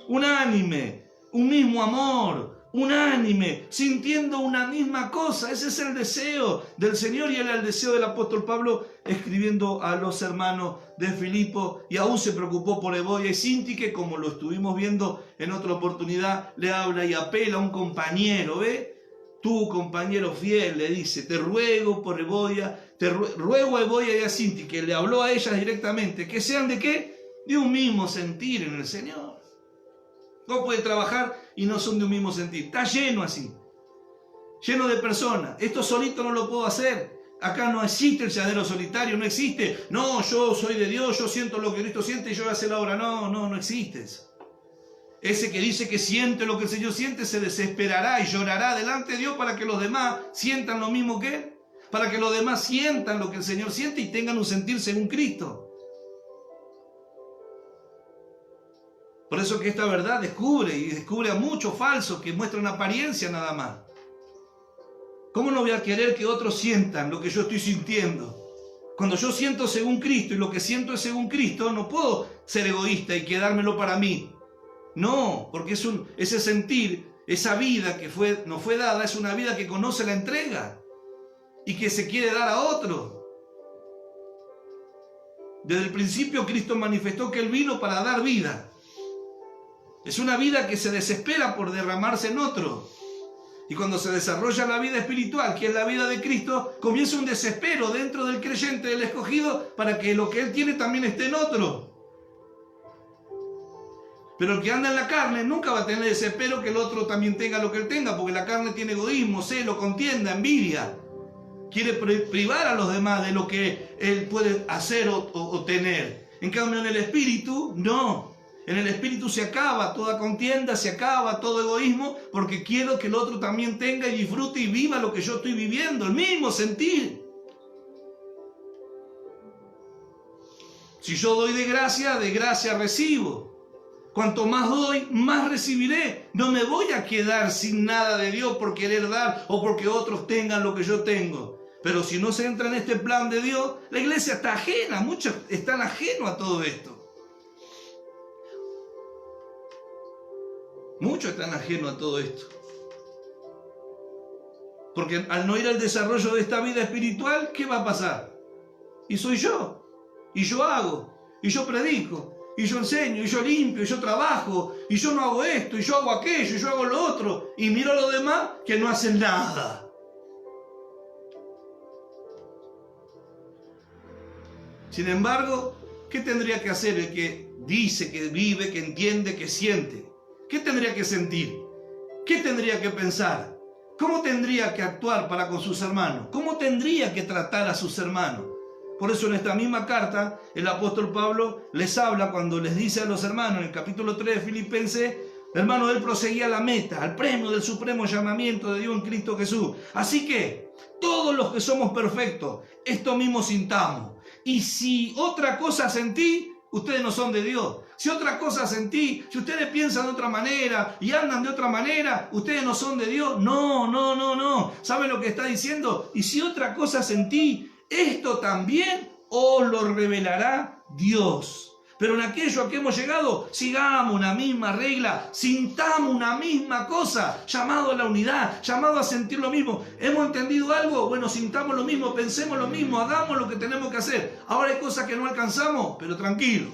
Unánime, un mismo amor, unánime, sintiendo una misma cosa. Ese es el deseo del Señor y era el deseo del apóstol Pablo escribiendo a los hermanos de Filipo, y aún se preocupó por Evodia y Síntique, como lo estuvimos viendo en otra oportunidad. Le habla y apela a un compañero, ¿ve? Tu compañero fiel, le dice, te ruego por Evodia, ruego a Evodia y a Síntique, le habló a ellas directamente, que sean ¿de qué? De un mismo sentir en el Señor. No puede trabajar y no son de un mismo sentir. Está lleno así, lleno de personas. Esto solito no lo puedo hacer. Acá no existe el llanero solitario, no existe. No, yo soy de Dios, yo siento lo que Cristo siente y yo voy a hacer la obra. No existe eso. Ese que dice que siente lo que el Señor siente se desesperará y llorará delante de Dios para que los demás sientan lo mismo que Él. Para que los demás sientan lo que el Señor siente y tengan un sentir según Cristo. Por eso que esta verdad descubre a muchos falsos que muestran apariencia nada más. ¿Cómo no voy a querer que otros sientan lo que yo estoy sintiendo? Cuando yo siento según Cristo y lo que siento es según Cristo, no puedo ser egoísta y quedármelo para mí. No, porque ese sentir, esa vida que nos fue dada, es una vida que conoce la entrega y que se quiere dar a otro. Desde el principio Cristo manifestó que Él vino para dar vida. Es una vida que se desespera por derramarse en otro. Y cuando se desarrolla la vida espiritual, que es la vida de Cristo, comienza un desespero dentro del creyente, del escogido, para que lo que él tiene también esté en otro. Pero el que anda en la carne nunca va a tener desespero que el otro también tenga lo que él tenga, porque la carne tiene egoísmo, celo, contienda, envidia. Quiere privar a los demás de lo que él puede hacer o tener. En cambio, en el espíritu, no. En el espíritu se acaba toda contienda, se acaba todo egoísmo, porque quiero que el otro también tenga y disfrute y viva lo que yo estoy viviendo, el mismo sentir. Si yo doy de gracia recibo. Cuanto más doy, más recibiré. No me voy a quedar sin nada de Dios por querer dar o porque otros tengan lo que yo tengo. Pero si no se entra en este plan de Dios, la iglesia está ajena, muchos están ajenos a todo esto. Muchos están ajenos a todo esto. Porque al no ir al desarrollo de esta vida espiritual, ¿qué va a pasar? Y soy yo. Y yo hago. Y yo predico. Y yo enseño. Y yo limpio. Y yo trabajo. Y yo no hago esto. Y yo hago aquello. Y yo hago lo otro. Y miro a los demás que no hacen nada. Sin embargo, ¿qué tendría que hacer el que dice, que vive, que entiende, que siente? ¿Qué tendría que sentir? ¿Qué tendría que pensar? ¿Cómo tendría que actuar para con sus hermanos? ¿Cómo tendría que tratar a sus hermanos? Por eso en esta misma carta el apóstol Pablo les habla cuando les dice a los hermanos en el capítulo 3 de Filipenses, hermano, él proseguía a la meta, al premio del supremo llamamiento de Dios en Cristo Jesús. Así que todos los que somos perfectos, esto mismo sintamos. Y si otra cosa sentí, ustedes no son de Dios. Si otra cosa sentí, si ustedes piensan de otra manera y andan de otra manera, ustedes no son de Dios. No. ¿Saben lo que está diciendo? Y si otra cosa sentí, esto también os lo revelará Dios. Pero en aquello a que hemos llegado, sigamos una misma regla, sintamos una misma cosa, llamado a la unidad, llamado a sentir lo mismo. ¿Hemos entendido algo? Bueno, sintamos lo mismo, pensemos lo mismo, hagamos lo que tenemos que hacer. Ahora hay cosas que no alcanzamos, pero tranquilo.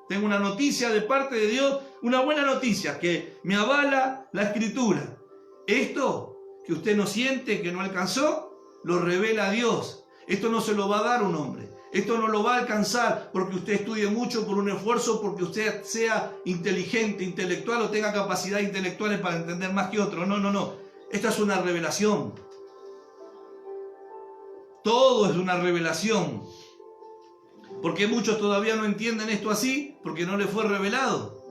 Tengo una noticia de parte de Dios, una buena noticia que me avala la Escritura. Esto que usted no siente, que no alcanzó, lo revela Dios. Esto no se lo va a dar un hombre. Esto no lo va a alcanzar porque usted estudie mucho por un esfuerzo, porque usted sea inteligente, intelectual o tenga capacidades intelectuales para entender más que otro. No. Esta es una revelación. Todo es una revelación. ¿Por qué muchos todavía no entienden esto así? Porque no les fue revelado.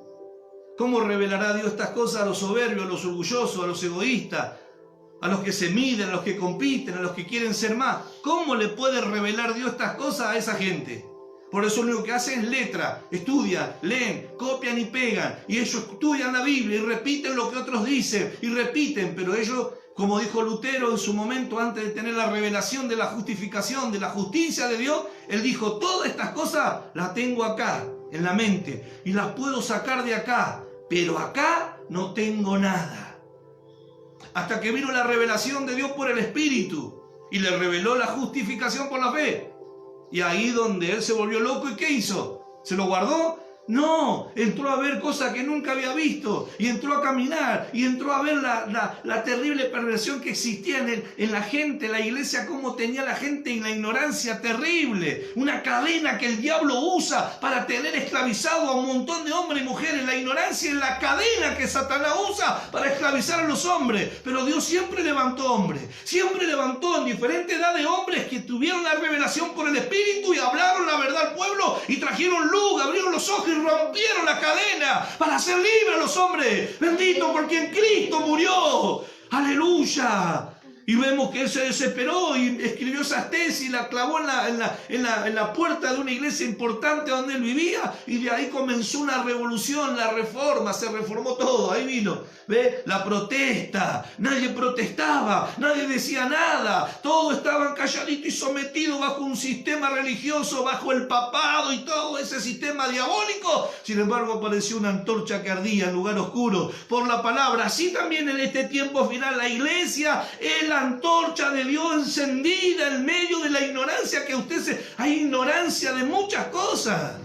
¿Cómo revelará Dios estas cosas a los soberbios, a los orgullosos, a los egoístas, a los que se miden, a los que compiten, a los que quieren ser más? ¿Cómo le puede revelar Dios estas cosas a esa gente? Por eso lo único que hacen es letra, estudian, leen, copian y pegan. Y ellos estudian la Biblia y repiten lo que otros dicen y repiten, pero ellos, como dijo Lutero en su momento antes de tener la revelación de la justificación, de la justicia de Dios, él dijo, todas estas cosas las tengo acá, en la mente, y las puedo sacar de acá, pero acá no tengo nada. hasta que vino la revelación de Dios por el Espíritu y le reveló la justificación por la fe. Y ahí donde él se volvió loco, ¿y qué hizo? ¿Se lo guardó? No, entró a ver cosas que nunca había visto, y entró a caminar, y entró a ver la terrible perversión que existía en la gente, en la iglesia, cómo tenía la gente en la ignorancia terrible, una cadena que el diablo usa para tener esclavizado a un montón de hombres y mujeres. La ignorancia es la cadena que Satanás usa para esclavizar a los hombres, pero Dios siempre levantó hombres, siempre levantó en diferente edad de hombres que tuvieron la revelación por el Espíritu y hablaron la verdad al pueblo y trajeron luz, abrieron los ojos y rompieron la cadena para hacer libres a los hombres. Bendito por quien Cristo murió. Aleluya. Y vemos que él se desesperó y escribió esas tesis y la clavó en la puerta de una iglesia importante donde él vivía, y de ahí comenzó una revolución, la reforma, se reformó todo. Ahí vino, ¿ve? La protesta, nadie protestaba, nadie decía nada, todos estaban calladitos y sometidos bajo un sistema religioso, bajo el papado y todo ese sistema diabólico. Sin embargo, apareció una antorcha que ardía en lugar oscuro por la palabra. Así también en este tiempo final la iglesia es la antorcha de Dios encendida en medio de la ignorancia que hay ignorancia de muchas cosas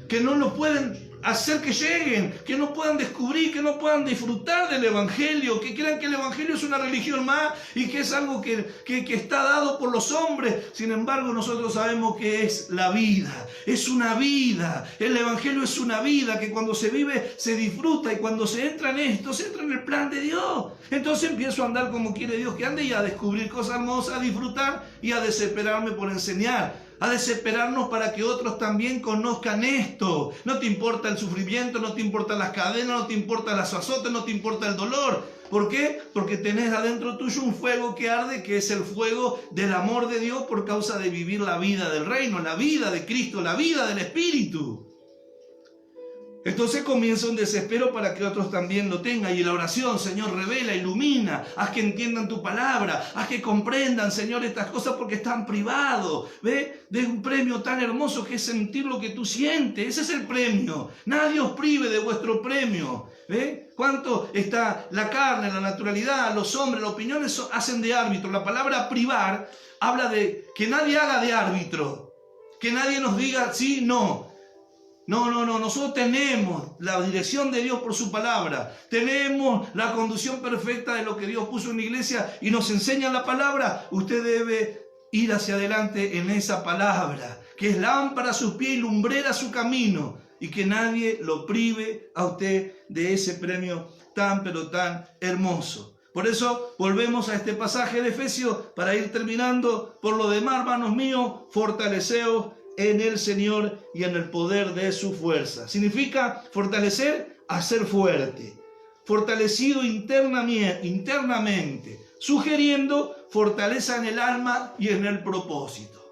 que no nos pueden hacer que lleguen, que no puedan descubrir, que no puedan disfrutar del Evangelio, que crean que el Evangelio es una religión más y que es algo que está dado por los hombres. Sin embargo, nosotros sabemos que es la vida, es una vida. El Evangelio es una vida que cuando se vive se disfruta, y cuando se entra en esto, se entra en el plan de Dios. Entonces empiezo a andar como quiere Dios que ande y a descubrir cosas hermosas, a disfrutar y a desesperarme por enseñar. A desesperarnos para que otros también conozcan esto. No te importa el sufrimiento, no te importan las cadenas, no te importan las azotes, no te importa el dolor. ¿Por qué? Porque tenés adentro tuyo un fuego que arde, que es el fuego del amor de Dios por causa de vivir la vida del reino, la vida de Cristo, la vida del Espíritu. Entonces comienza un desespero para que otros también lo tengan. Y la oración: Señor, revela, ilumina, haz que entiendan tu palabra, haz que comprendan, Señor, estas cosas porque están privados. ¿Ve? De un premio tan hermoso que es sentir lo que tú sientes. Ese es el premio. Nadie os prive de vuestro premio. ¿Ve? ¿Cuánto está la carne, la naturalidad, los hombres, las opiniones hacen de árbitro? La palabra privar habla de que nadie haga de árbitro, que nadie nos diga sí, no. No, nosotros tenemos la dirección de Dios por su palabra, tenemos la conducción perfecta de lo que Dios puso en la iglesia y nos enseña la palabra. Usted debe ir hacia adelante en esa palabra, que es lámpara a sus pies y lumbrera a su camino, y que nadie lo prive a usted de ese premio tan pero tan hermoso. Por eso volvemos a este pasaje de Efesios para ir terminando. Por lo demás, hermanos míos, fortaleceos en el Señor y en el poder de su fuerza. Significa fortalecer, hacer fuerte, fortalecido internamente, sugiriendo fortaleza en el alma y en el propósito.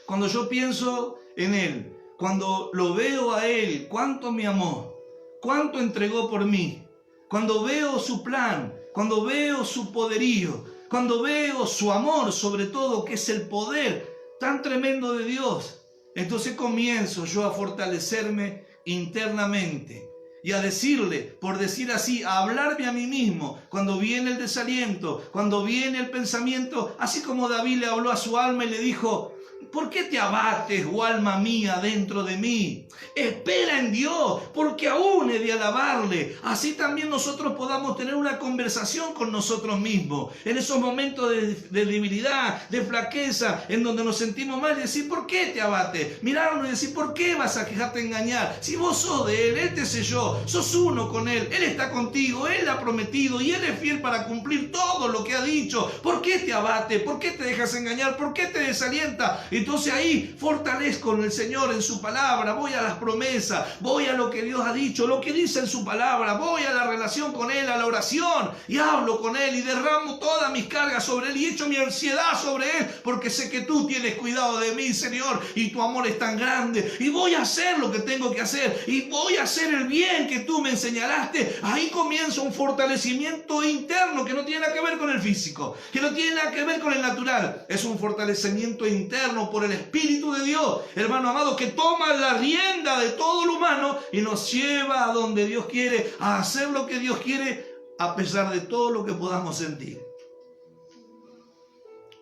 Cuando yo pienso en Él, cuando lo veo a Él, cuánto me amó, cuánto entregó por mí, cuando veo su plan, cuando veo su poderío, cuando veo su amor, sobre todo, que es el poder tan tremendo de Dios, entonces comienzo yo a fortalecerme internamente y a decirle, por decir así, a hablarme a mí mismo cuando viene el desaliento, cuando viene el pensamiento, así como David le habló a su alma y le dijo: ¿por qué te abates, oh alma mía, dentro de mí? Espera en Dios, porque aún he de alabarle. Así también nosotros podamos tener una conversación con nosotros mismos, en esos momentos de debilidad, de flaqueza, en donde nos sentimos mal, y decir: ¿por qué te abates? Mirarlo y decir: ¿por qué vas a dejarte engañar? Si vos sos de Él, Él te selló, sos uno con Él, Él está contigo, Él ha prometido y Él es fiel para cumplir todo lo que ha dicho. ¿Por qué te abates? ¿Por qué te dejas engañar? ¿Por qué te desalienta? Entonces ahí fortalezco en el Señor, en su palabra, voy a las promesas, voy a lo que Dios ha dicho, lo que dice en su palabra, voy a la relación con Él, a la oración, y hablo con Él y derramo todas mis cargas sobre Él y echo mi ansiedad sobre Él, porque sé que tú tienes cuidado de mí, Señor, y tu amor es tan grande, y voy a hacer lo que tengo que hacer, y voy a hacer el bien que tú me señalaste. Ahí comienza un fortalecimiento interno que no tiene nada que ver con el físico, que no tiene nada que ver con el natural, es un fortalecimiento interno por el Espíritu de Dios, hermano amado, que toma la rienda de todo lo humano y nos lleva a donde Dios quiere, a hacer lo que Dios quiere, a pesar de todo lo que podamos sentir.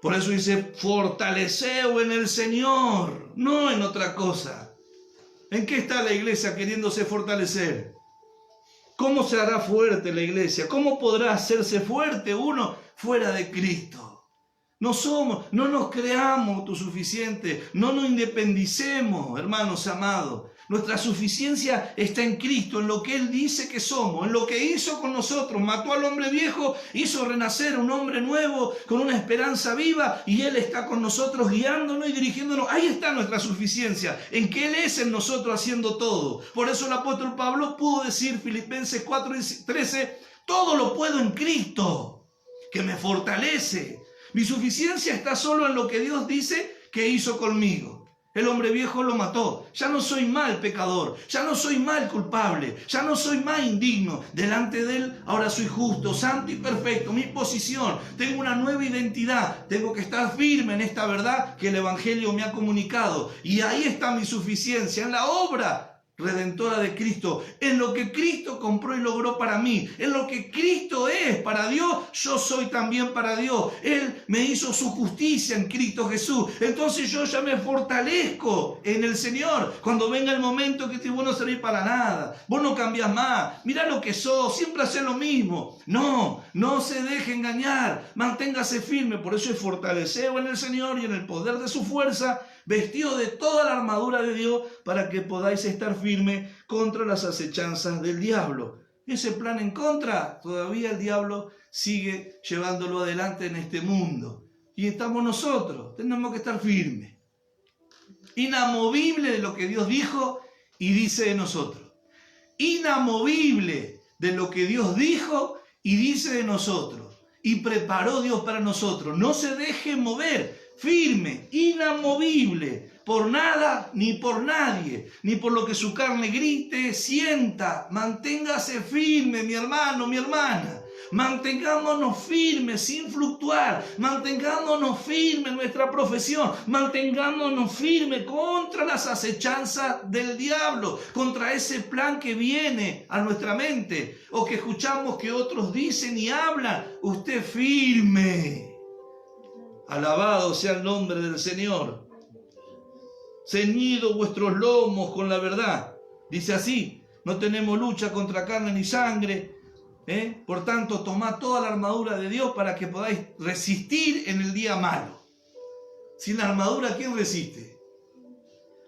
Por eso dice, fortaleceos en el Señor, no en otra cosa. ¿En qué está la iglesia queriéndose fortalecer? ¿Cómo se hará fuerte la iglesia? ¿Cómo podrá hacerse fuerte uno fuera de Cristo? No nos creamos autosuficientes, no nos independicemos, hermanos amados. Nuestra suficiencia está en Cristo, en lo que Él dice que somos, en lo que hizo con nosotros. Mató al hombre viejo, hizo renacer un hombre nuevo con una esperanza viva y Él está con nosotros guiándonos y dirigiéndonos. Ahí está nuestra suficiencia, en que Él es en nosotros haciendo todo. Por eso el apóstol Pablo pudo decir, Filipenses 4:13, todo lo puedo en Cristo, que me fortalece. Mi suficiencia está solo en lo que Dios dice que hizo conmigo. El hombre viejo lo mató. Ya no soy mal pecador. Ya no soy mal culpable. Ya no soy más indigno. Delante de Él ahora soy justo, santo y perfecto. Mi posición. Tengo una nueva identidad. Tengo que estar firme en esta verdad que el Evangelio me ha comunicado. Y ahí está mi suficiencia, en la obra redentora de Cristo, en lo que Cristo compró y logró para mí, en lo que Cristo es para Dios, yo soy también para Dios. Él me hizo su justicia en Cristo Jesús. Entonces yo ya me fortalezco en el Señor. Cuando venga el momento que vos no servís para nada, vos no cambiás más, mirá lo que sos, siempre haces lo mismo. No se deje engañar, manténgase firme. Por eso es fortaleceos en el Señor y en el poder de su fuerza, vestido de toda la armadura de Dios para que podáis estar firmes contra las acechanzas del diablo. Ese plan en contra, todavía el diablo sigue llevándolo adelante en este mundo. Y estamos nosotros, tenemos que estar firmes, inamovible de lo que Dios dijo y dice de nosotros. Inamovible de lo que Dios dijo y dice de nosotros. Y preparó Dios para nosotros. No se deje mover. Firme, inamovible, por nada ni por nadie, ni por lo que su carne grite, sienta. Manténgase firme, mi hermano, mi hermana. Mantengámonos firmes sin fluctuar. Mantengámonos firmes en nuestra profesión. Mantengámonos firmes contra las acechanzas del diablo, contra ese plan que viene a nuestra mente o que escuchamos que otros dicen y hablan. Usted firme. Alabado sea el nombre del Señor. Ceñido vuestros lomos con la verdad. Dice así, no tenemos lucha contra carne ni sangre. Por tanto, tomad toda la armadura de Dios para que podáis resistir en el día malo. Sin la armadura, ¿quién resiste?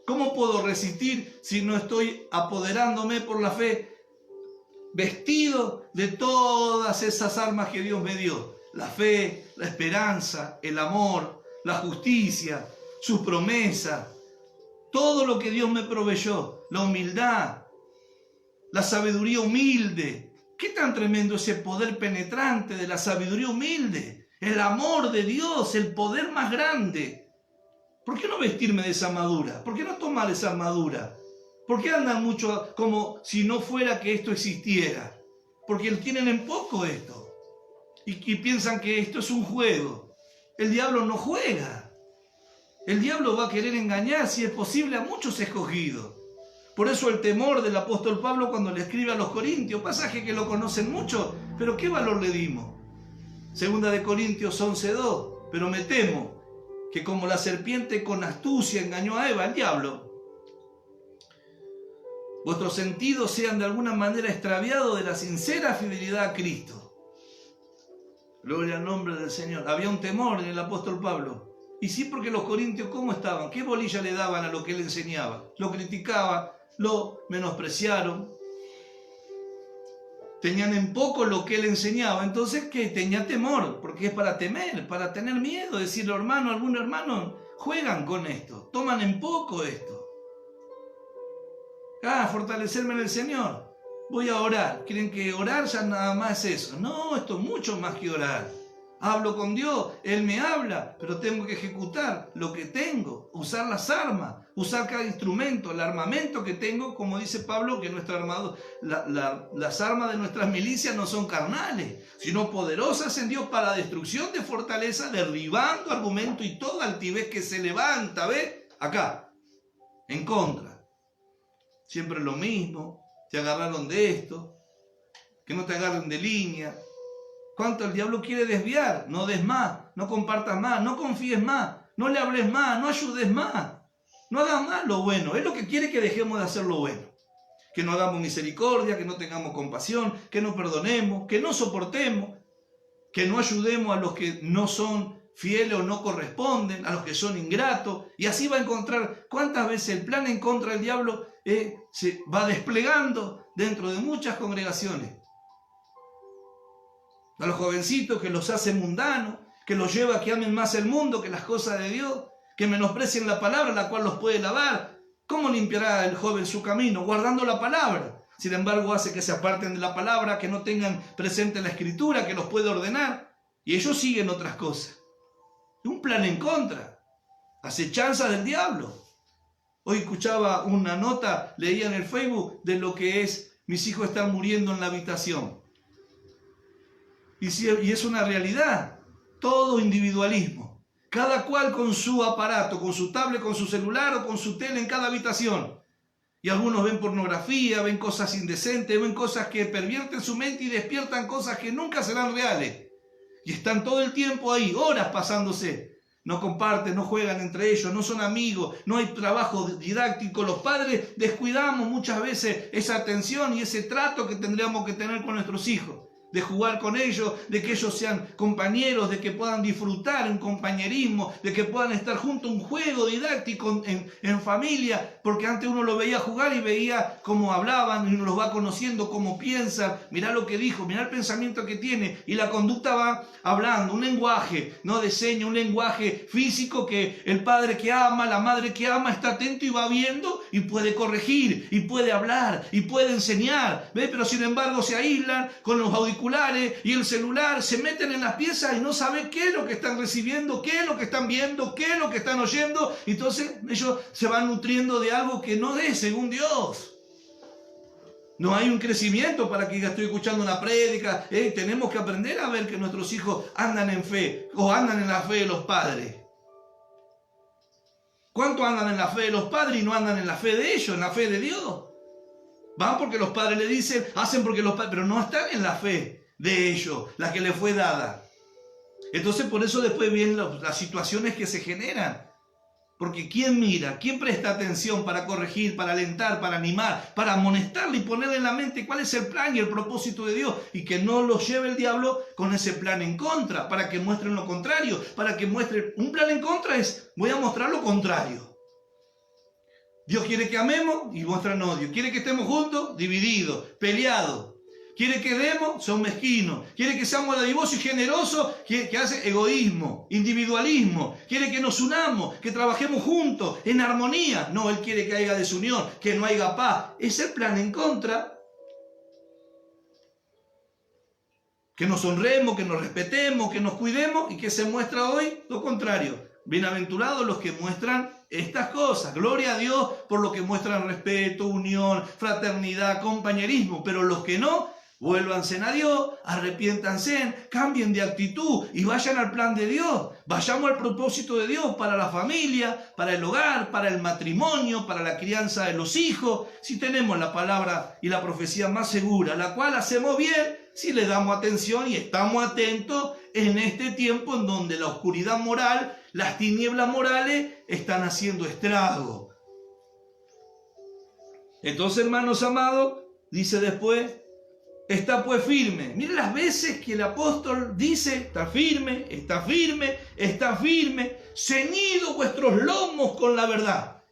¿Cómo puedo resistir si no estoy apoderándome por la fe, vestido de todas esas armas que Dios me dio? La fe, la esperanza, el amor, la justicia, sus promesas, todo lo que Dios me proveyó, la humildad, la sabiduría humilde. ¿Qué tan tremendo ese poder penetrante de la sabiduría humilde? El amor de Dios, el poder más grande. ¿Por qué no vestirme de esa armadura? ¿Por qué no tomar esa armadura? ¿Por qué andan mucho como si no fuera que esto existiera? Porque tienen en poco esto. Y piensan que esto es un juego. El diablo no juega. El diablo va a querer engañar, si es posible, a muchos escogidos. Por eso el temor del apóstol Pablo cuando le escribe a los Corintios, pasaje que lo conocen mucho, pero ¿qué valor le dimos? Segunda de Corintios 11:2, pero me temo que como la serpiente con astucia engañó a Eva, el diablo, vuestros sentidos sean de alguna manera extraviados de la sincera fidelidad a Cristo. Gloria al nombre del Señor. Había un temor en el apóstol Pablo. Y sí, porque los corintios, ¿cómo estaban? ¿Qué bolilla le daban a lo que él enseñaba? Lo criticaban, lo menospreciaron. Tenían en poco lo que él enseñaba. Entonces, ¿qué? Tenía temor, porque es para temer, para tener miedo. Decirle, hermano, algunos hermanos juegan con esto, toman en poco esto. Fortalecerme en el Señor. Voy a orar. ¿Creen que orar ya nada más es eso? No, esto es mucho más que orar. Hablo con Dios, Él me habla, pero tengo que ejecutar lo que tengo, usar las armas, usar cada instrumento, el armamento que tengo, como dice Pablo, que las armas de nuestras milicias no son carnales, sino poderosas en Dios para destrucción de fortaleza, derribando argumento y toda altivez que se levanta, ¿ves? Acá, en contra. Siempre lo mismo. Te agarraron de esto, que no te agarren de línea. ¿Cuánto el diablo quiere desviar? No des más, no compartas más, no confíes más, no le hables más, no ayudes más, no hagas más lo bueno. Es lo que quiere, que dejemos de hacer lo bueno. Que no hagamos misericordia, que no tengamos compasión, que no perdonemos, que no soportemos, que no ayudemos a los que no son fieles o no corresponden, a los que son ingratos. Y así va a encontrar cuántas veces el plan en contra del diablo se va desplegando dentro de muchas congregaciones. A los jovencitos que los hace mundanos, que los lleva a que amen más el mundo que las cosas de Dios, que menosprecien la palabra, la cual los puede lavar. ¿Cómo limpiará el joven su camino? Guardando la palabra. Sin embargo, hace que se aparten de la palabra, que no tengan presente la escritura, que los puede ordenar. Y ellos siguen otras cosas. Un plan en contra. Acechanza del diablo. Hoy escuchaba una nota, leía en el Facebook, de lo que es: mis hijos están muriendo en la habitación. Y es una realidad. Todo individualismo. Cada cual con su aparato, con su tablet, con su celular o con su tele en cada habitación. Y algunos ven pornografía, ven cosas indecentes, ven cosas que pervierten su mente y despiertan cosas que nunca serán reales. Y están todo el tiempo ahí, horas pasándose. No comparten, no juegan entre ellos, no son amigos, no hay trabajo didáctico. Los padres descuidamos muchas veces esa atención y ese trato que tendríamos que tener con nuestros hijos. De jugar con ellos, de que ellos sean compañeros, de que puedan disfrutar un compañerismo, de que puedan estar juntos, un juego didáctico en familia, porque antes uno lo veía jugar y veía cómo hablaban, y uno los va conociendo, cómo piensan, mirá lo que dijo, mirá el pensamiento que tiene, y la conducta va hablando, un lenguaje, no de señas, un lenguaje físico que el padre que ama, la madre que ama está atento y va viendo y puede corregir, y puede hablar, y puede enseñar, ¿ves? Pero sin embargo se aíslan con los audífonos y el celular, se meten en las piezas y no saben qué es lo que están recibiendo, qué es lo que están viendo, qué es lo que están oyendo. Entonces ellos se van nutriendo de algo que no es según Dios. No hay un crecimiento para que diga: estoy escuchando una prédica. Tenemos que aprender a ver que nuestros hijos andan en fe o andan en la fe de los padres. ¿Cuánto andan en la fe de los padres y no andan en la fe de ellos, en la fe de Dios? Van porque los padres le dicen, hacen porque los padres, pero no están en la fe de ellos, la que les fue dada. Entonces por eso después vienen las situaciones que se generan. Porque ¿quién mira? ¿Quién presta atención para corregir, para alentar, para animar, para amonestarle y ponerle en la mente cuál es el plan y el propósito de Dios? Y que no los lleve el diablo con ese plan en contra, para que muestren lo contrario, para que muestren. Un plan en contra es: voy a mostrar lo contrario. Dios quiere que amemos y muestran odio. Quiere que estemos juntos, divididos, peleados. Quiere que demos, son mezquinos. Quiere que seamos dadivosos y generosos, que hace egoísmo, individualismo. Quiere que nos unamos, que trabajemos juntos, en armonía. No, Él quiere que haya desunión, que no haya paz. Es el plan en contra. Que nos honremos, que nos respetemos, que nos cuidemos, y que se muestra hoy lo contrario. Bienaventurados los que muestran estas cosas. Gloria a Dios por lo que muestran respeto, unión, fraternidad, compañerismo. Pero los que no, vuélvanse a Dios, arrepiéntanse, cambien de actitud y vayan al plan de Dios. Vayamos al propósito de Dios para la familia, para el hogar, para el matrimonio, para la crianza de los hijos. Si tenemos la palabra y la profecía más segura, la cual hacemos bien si le damos atención y estamos atentos en este tiempo en donde la oscuridad moral, las tinieblas morales están haciendo estrago. Entonces, hermanos amados, dice después: está pues firme. Miren las veces que el apóstol dice: está firme, está firme, está firme. Ceñido vuestros lomos con la verdad.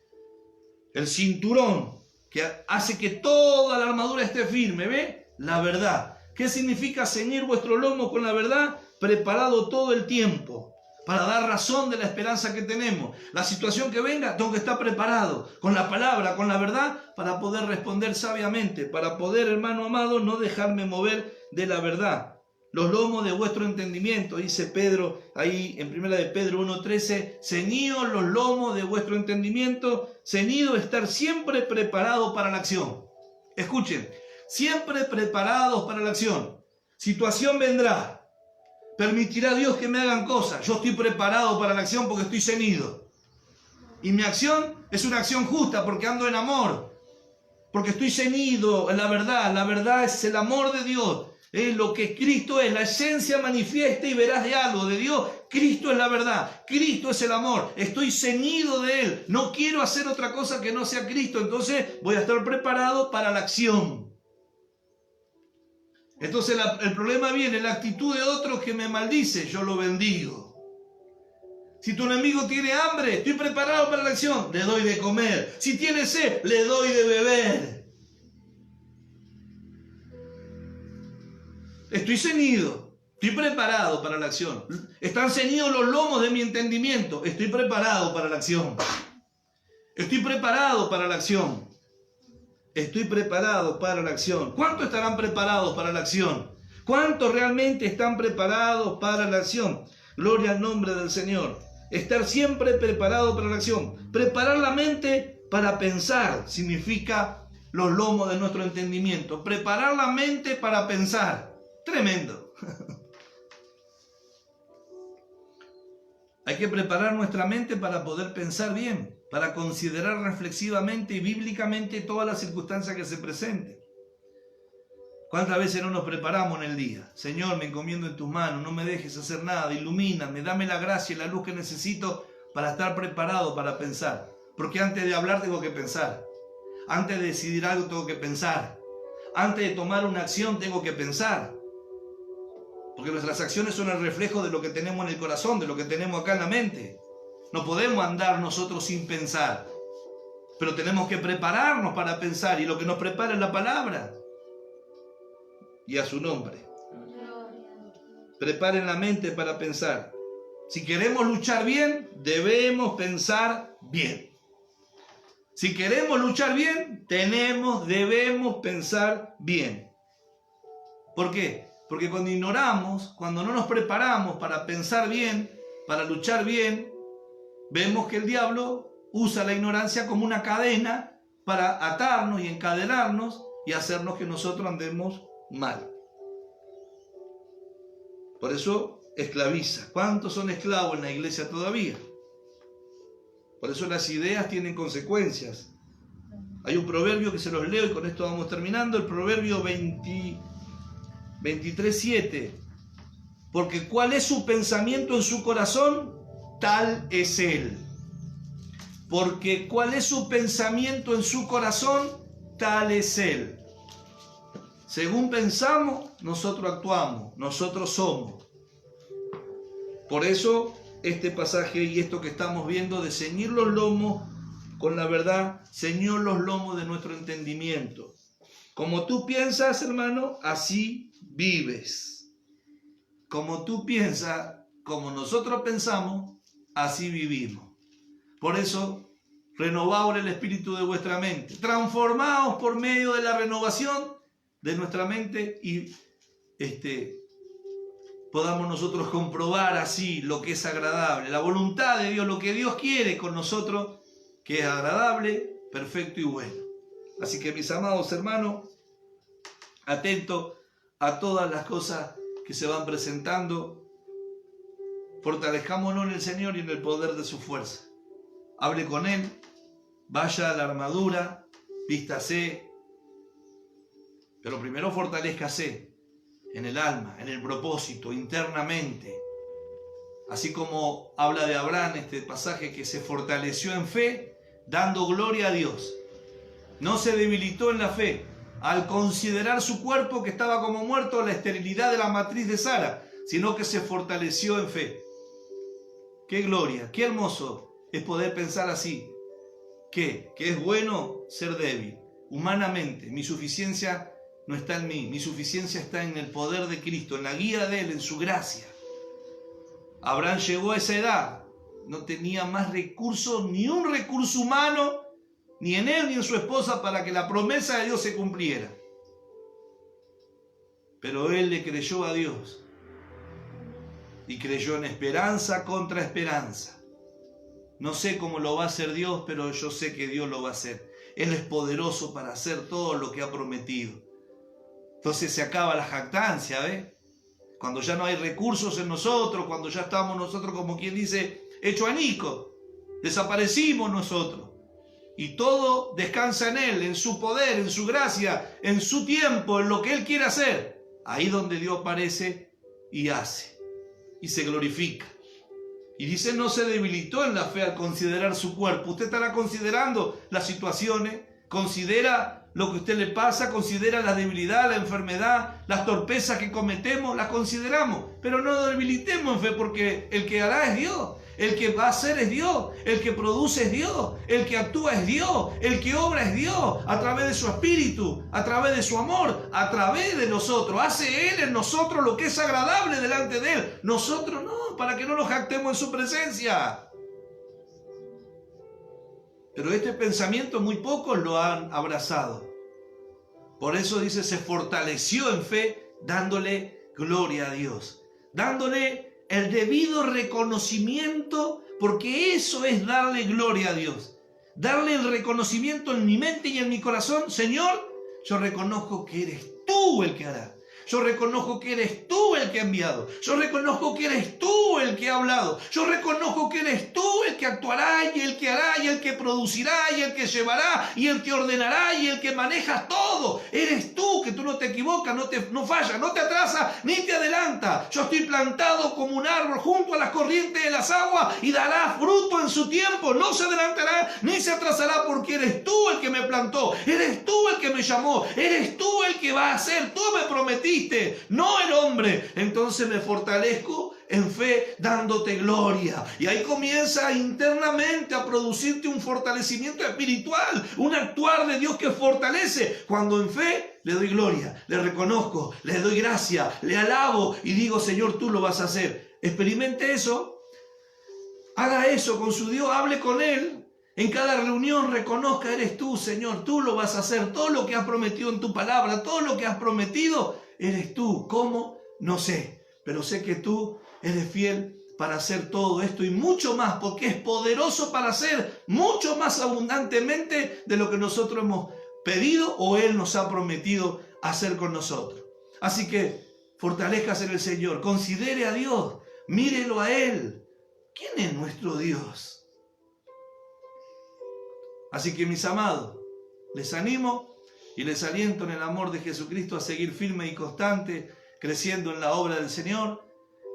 El cinturón que hace que toda la armadura esté firme, ¿ve? La verdad. ¿Qué significa ceñir vuestro lomo con la verdad? Preparado todo el tiempo para dar razón de la esperanza que tenemos. La situación que venga, tengo que estar preparado con la palabra, con la verdad, para poder responder sabiamente, para poder, hermano amado, no dejarme mover de la verdad. Los lomos de vuestro entendimiento, dice Pedro ahí en 1 de Pedro 1:13, ceñidos los lomos de vuestro entendimiento, ceñido estar siempre preparado para la acción. Escuchen, siempre preparados para la acción. Situación vendrá. Permitirá Dios que me hagan cosas. Yo estoy preparado para la acción porque estoy ceñido. Y mi acción es una acción justa porque ando en amor. porque estoy ceñido en la verdad es el amor de Dios, es lo que Cristo es, la esencia manifiesta y verás de algo de Dios. Cristo es la verdad, Cristo es el amor, estoy ceñido de Él, no quiero hacer otra cosa que no sea Cristo, entonces voy a estar preparado para la acción. Entonces el problema viene, la actitud de otro que me maldice, yo lo bendigo. Si tu enemigo tiene hambre, estoy preparado para la acción, le doy de comer. Si tiene sed, le doy de beber. Estoy ceñido, estoy preparado para la acción. Están ceñidos los lomos de mi entendimiento, estoy preparado para la acción. Estoy preparado para la acción. Estoy preparado para la acción. ¿Cuántos estarán preparados para la acción? ¿Cuántos realmente están preparados para la acción? Gloria al nombre del Señor. Estar siempre preparado para la acción. Preparar la mente para pensar significa los lomos de nuestro entendimiento. Preparar la mente para pensar. Tremendo. Hay que preparar nuestra mente para poder pensar bien, para considerar reflexivamente y bíblicamente todas las circunstancias que se presenten. ¿Cuántas veces no nos preparamos en el día? Señor, me encomiendo en tus manos, no me dejes hacer nada, ilumíname, dame la gracia y la luz que necesito para estar preparado para pensar. Porque antes de hablar tengo que pensar. Antes de decidir algo tengo que pensar. Antes de tomar una acción tengo que pensar. Porque nuestras acciones son el reflejo de lo que tenemos en el corazón, de lo que tenemos acá en la mente. No podemos andar nosotros sin pensar. Pero tenemos que prepararnos para pensar y lo que nos prepara es la palabra. Y a su nombre. Preparen la mente para pensar. Si queremos luchar bien, debemos pensar bien. Si queremos luchar bien, debemos pensar bien. ¿Por qué? Porque cuando ignoramos, cuando no nos preparamos para pensar bien, para luchar bien, vemos que el diablo usa la ignorancia como una cadena para atarnos y encadenarnos y hacernos que nosotros andemos mal. Por eso esclaviza. ¿Cuántos son esclavos en la iglesia todavía? Por eso las ideas tienen consecuencias. Hay un proverbio que se los leo y con esto vamos terminando. El proverbio 23:7. Porque cuál es su pensamiento en su corazón, tal es él. Porque cuál es su pensamiento en su corazón, tal es él. Según pensamos, nosotros actuamos, nosotros somos. Por eso este pasaje y esto que estamos viendo de ceñir los lomos con la verdad, ceñir los lomos de nuestro entendimiento. Como tú piensas, hermano, así vives. Como tú piensas, como nosotros pensamos, así vivimos. Por eso, renovaos el espíritu de vuestra mente. Transformaos por medio de la renovación de nuestra mente y podamos nosotros comprobar así lo que es agradable, la voluntad de Dios, lo que Dios quiere con nosotros, que es agradable, perfecto y bueno. Así que mis amados hermanos, atentos a todas las cosas que se van presentando, fortalezcámonos en el Señor y en el poder de su fuerza. Hable con Él, vaya a la armadura, vístase, pero primero fortalezcase en el alma, en el propósito, internamente. Así como habla de Abraham este pasaje, que se fortaleció en fe, dando gloria a Dios. No se debilitó en la fe, al considerar su cuerpo que estaba como muerto, la esterilidad de la matriz de Sara, sino que se fortaleció en fe. ¡Qué gloria! ¡Qué hermoso es poder pensar así! Que es bueno ser débil. Humanamente, mi suficiencia no está en mí, mi suficiencia está en el poder de Cristo, en la guía de Él, en su gracia. Abraham llegó a esa edad, no tenía más recursos, ni un recurso humano, ni en él ni en su esposa, para que la promesa de Dios se cumpliera. Pero él le creyó a Dios y creyó en esperanza contra esperanza. No sé cómo lo va a hacer Dios, pero yo sé que Dios lo va a hacer. Él es poderoso para hacer todo lo que ha prometido. Entonces se acaba la jactancia, ¿ves? Cuando ya no hay recursos en nosotros, cuando ya estamos nosotros, como quien dice, hecho añicos, desaparecimos nosotros. y todo descansa en Él, en su poder, en su gracia, en su tiempo, en lo que Él quiere hacer. Ahí donde Dios aparece y hace y se glorifica. Y dice, no se debilitó en la fe al considerar su cuerpo. Usted estará considerando las situaciones, considera lo que a usted le pasa, considera la debilidad, la enfermedad, las torpezas que cometemos, las consideramos. Pero no debilitemos en fe, porque el que hará es Dios. El que va a hacer es Dios, el que produce es Dios, el que actúa es Dios, el que obra es Dios, a través de su espíritu, a través de su amor, a través de nosotros. Hace Él en nosotros lo que es agradable delante de Él. Nosotros no, para que no nos jactemos en su presencia. Pero este pensamiento muy pocos lo han abrazado. Por eso dice, se fortaleció en fe, dándole gloria a Dios, dándole el debido reconocimiento, porque eso es darle gloria a Dios. Darle el reconocimiento en mi mente y en mi corazón. Señor, yo reconozco que eres tú el que hará. Yo reconozco que eres tú el que ha enviado. Yo reconozco que eres tú el que ha hablado. Yo reconozco que eres tú el que actuará y el que hará y el que producirá y el que llevará y el que ordenará y el que maneja todo. Eres tú, que tú no te equivocas, no fallas, no te atrasas ni te adelantas. Yo estoy plantado como un árbol junto a las corrientes de las aguas y dará fruto en su tiempo. No se adelantará ni se atrasará, porque eres tú el que me plantó. Eres tú el que me llamó. Eres tú el que va a hacer. Tú me prometiste, no el hombre. Entonces me fortalezco en fe dándote gloria. Y ahí comienza internamente a producirte un fortalecimiento espiritual, un actuar de Dios que fortalece. Cuando en fe le doy gloria, le reconozco, le doy gracia, le alabo y digo, Señor, tú lo vas a hacer. Experimente eso, haga eso con su Dios, hable con Él. En cada reunión reconozca, eres tú, Señor, tú lo vas a hacer. Todo lo que has prometido en tu palabra, todo lo que has prometido, eres tú. ¿Cómo? No sé, pero sé que tú eres fiel para hacer todo esto y mucho más, porque es poderoso para hacer mucho más abundantemente de lo que nosotros hemos pedido o Él nos ha prometido hacer con nosotros. Así que fortalezcas en el Señor, considere a Dios, mírelo a Él. ¿Quién es nuestro Dios? Así que, mis amados, les animo y les aliento en el amor de Jesucristo a seguir firme y constante, creciendo en la obra del Señor,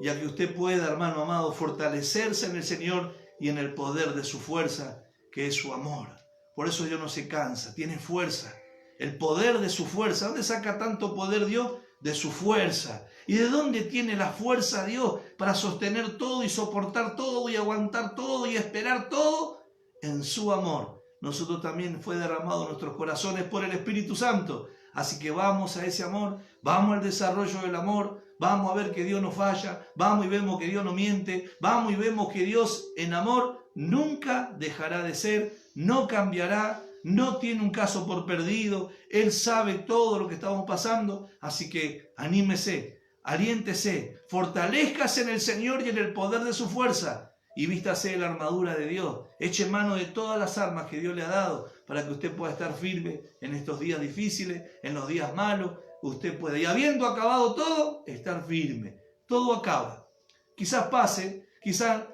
y a que usted pueda, hermano amado, fortalecerse en el Señor y en el poder de su fuerza, que es su amor. Por eso Dios no se cansa, tiene fuerza, el poder de su fuerza. ¿Dónde saca tanto poder Dios? De su fuerza. ¿Y de dónde tiene la fuerza Dios para sostener todo y soportar todo y aguantar todo y esperar todo? En su amor. Nosotros también fue derramado en nuestros corazones por el Espíritu Santo. Así que vamos a ese amor, vamos al desarrollo del amor, vamos a ver que Dios no falla, vamos y vemos que Dios no miente, vamos y vemos que Dios en amor nunca dejará de ser, no cambiará, no tiene un caso por perdido, Él sabe todo lo que estamos pasando. Así que anímese, aliéntese, fortalézcase en el Señor y en el poder de su fuerza. Y vístase la armadura de Dios. Eche mano de todas las armas que Dios le ha dado para que usted pueda estar firme en estos días difíciles, en los días malos. Usted puede, y habiendo acabado todo, estar firme. Todo acaba. Quizás pase, quizás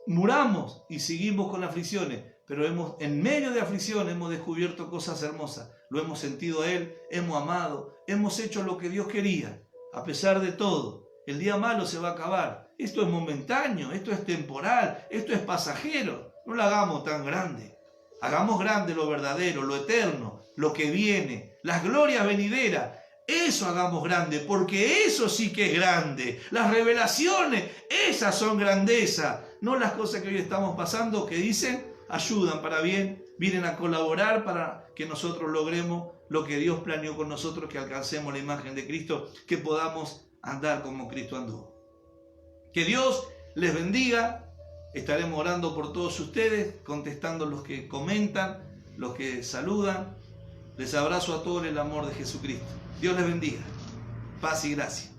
muramos y seguimos con aflicciones, pero en medio de aflicciones hemos descubierto cosas hermosas. Lo hemos sentido a Él, hemos amado, hemos hecho lo que Dios quería. A pesar de todo, el día malo se va a acabar. Esto es momentáneo, esto es temporal, esto es pasajero. No lo hagamos tan grande. Hagamos grande lo verdadero, lo eterno, lo que viene, las glorias venideras. Eso hagamos grande, porque eso sí que es grande. Las revelaciones, esas son grandeza. No las cosas que hoy estamos pasando, que dicen, ayudan para bien, vienen a colaborar para que nosotros logremos lo que Dios planeó con nosotros, que alcancemos la imagen de Cristo, que podamos andar como Cristo anduvo. Que Dios les bendiga. Estaremos orando por todos ustedes, contestando los que comentan, los que saludan. Les abrazo a todos en el amor de Jesucristo. Dios les bendiga. Paz y gracia.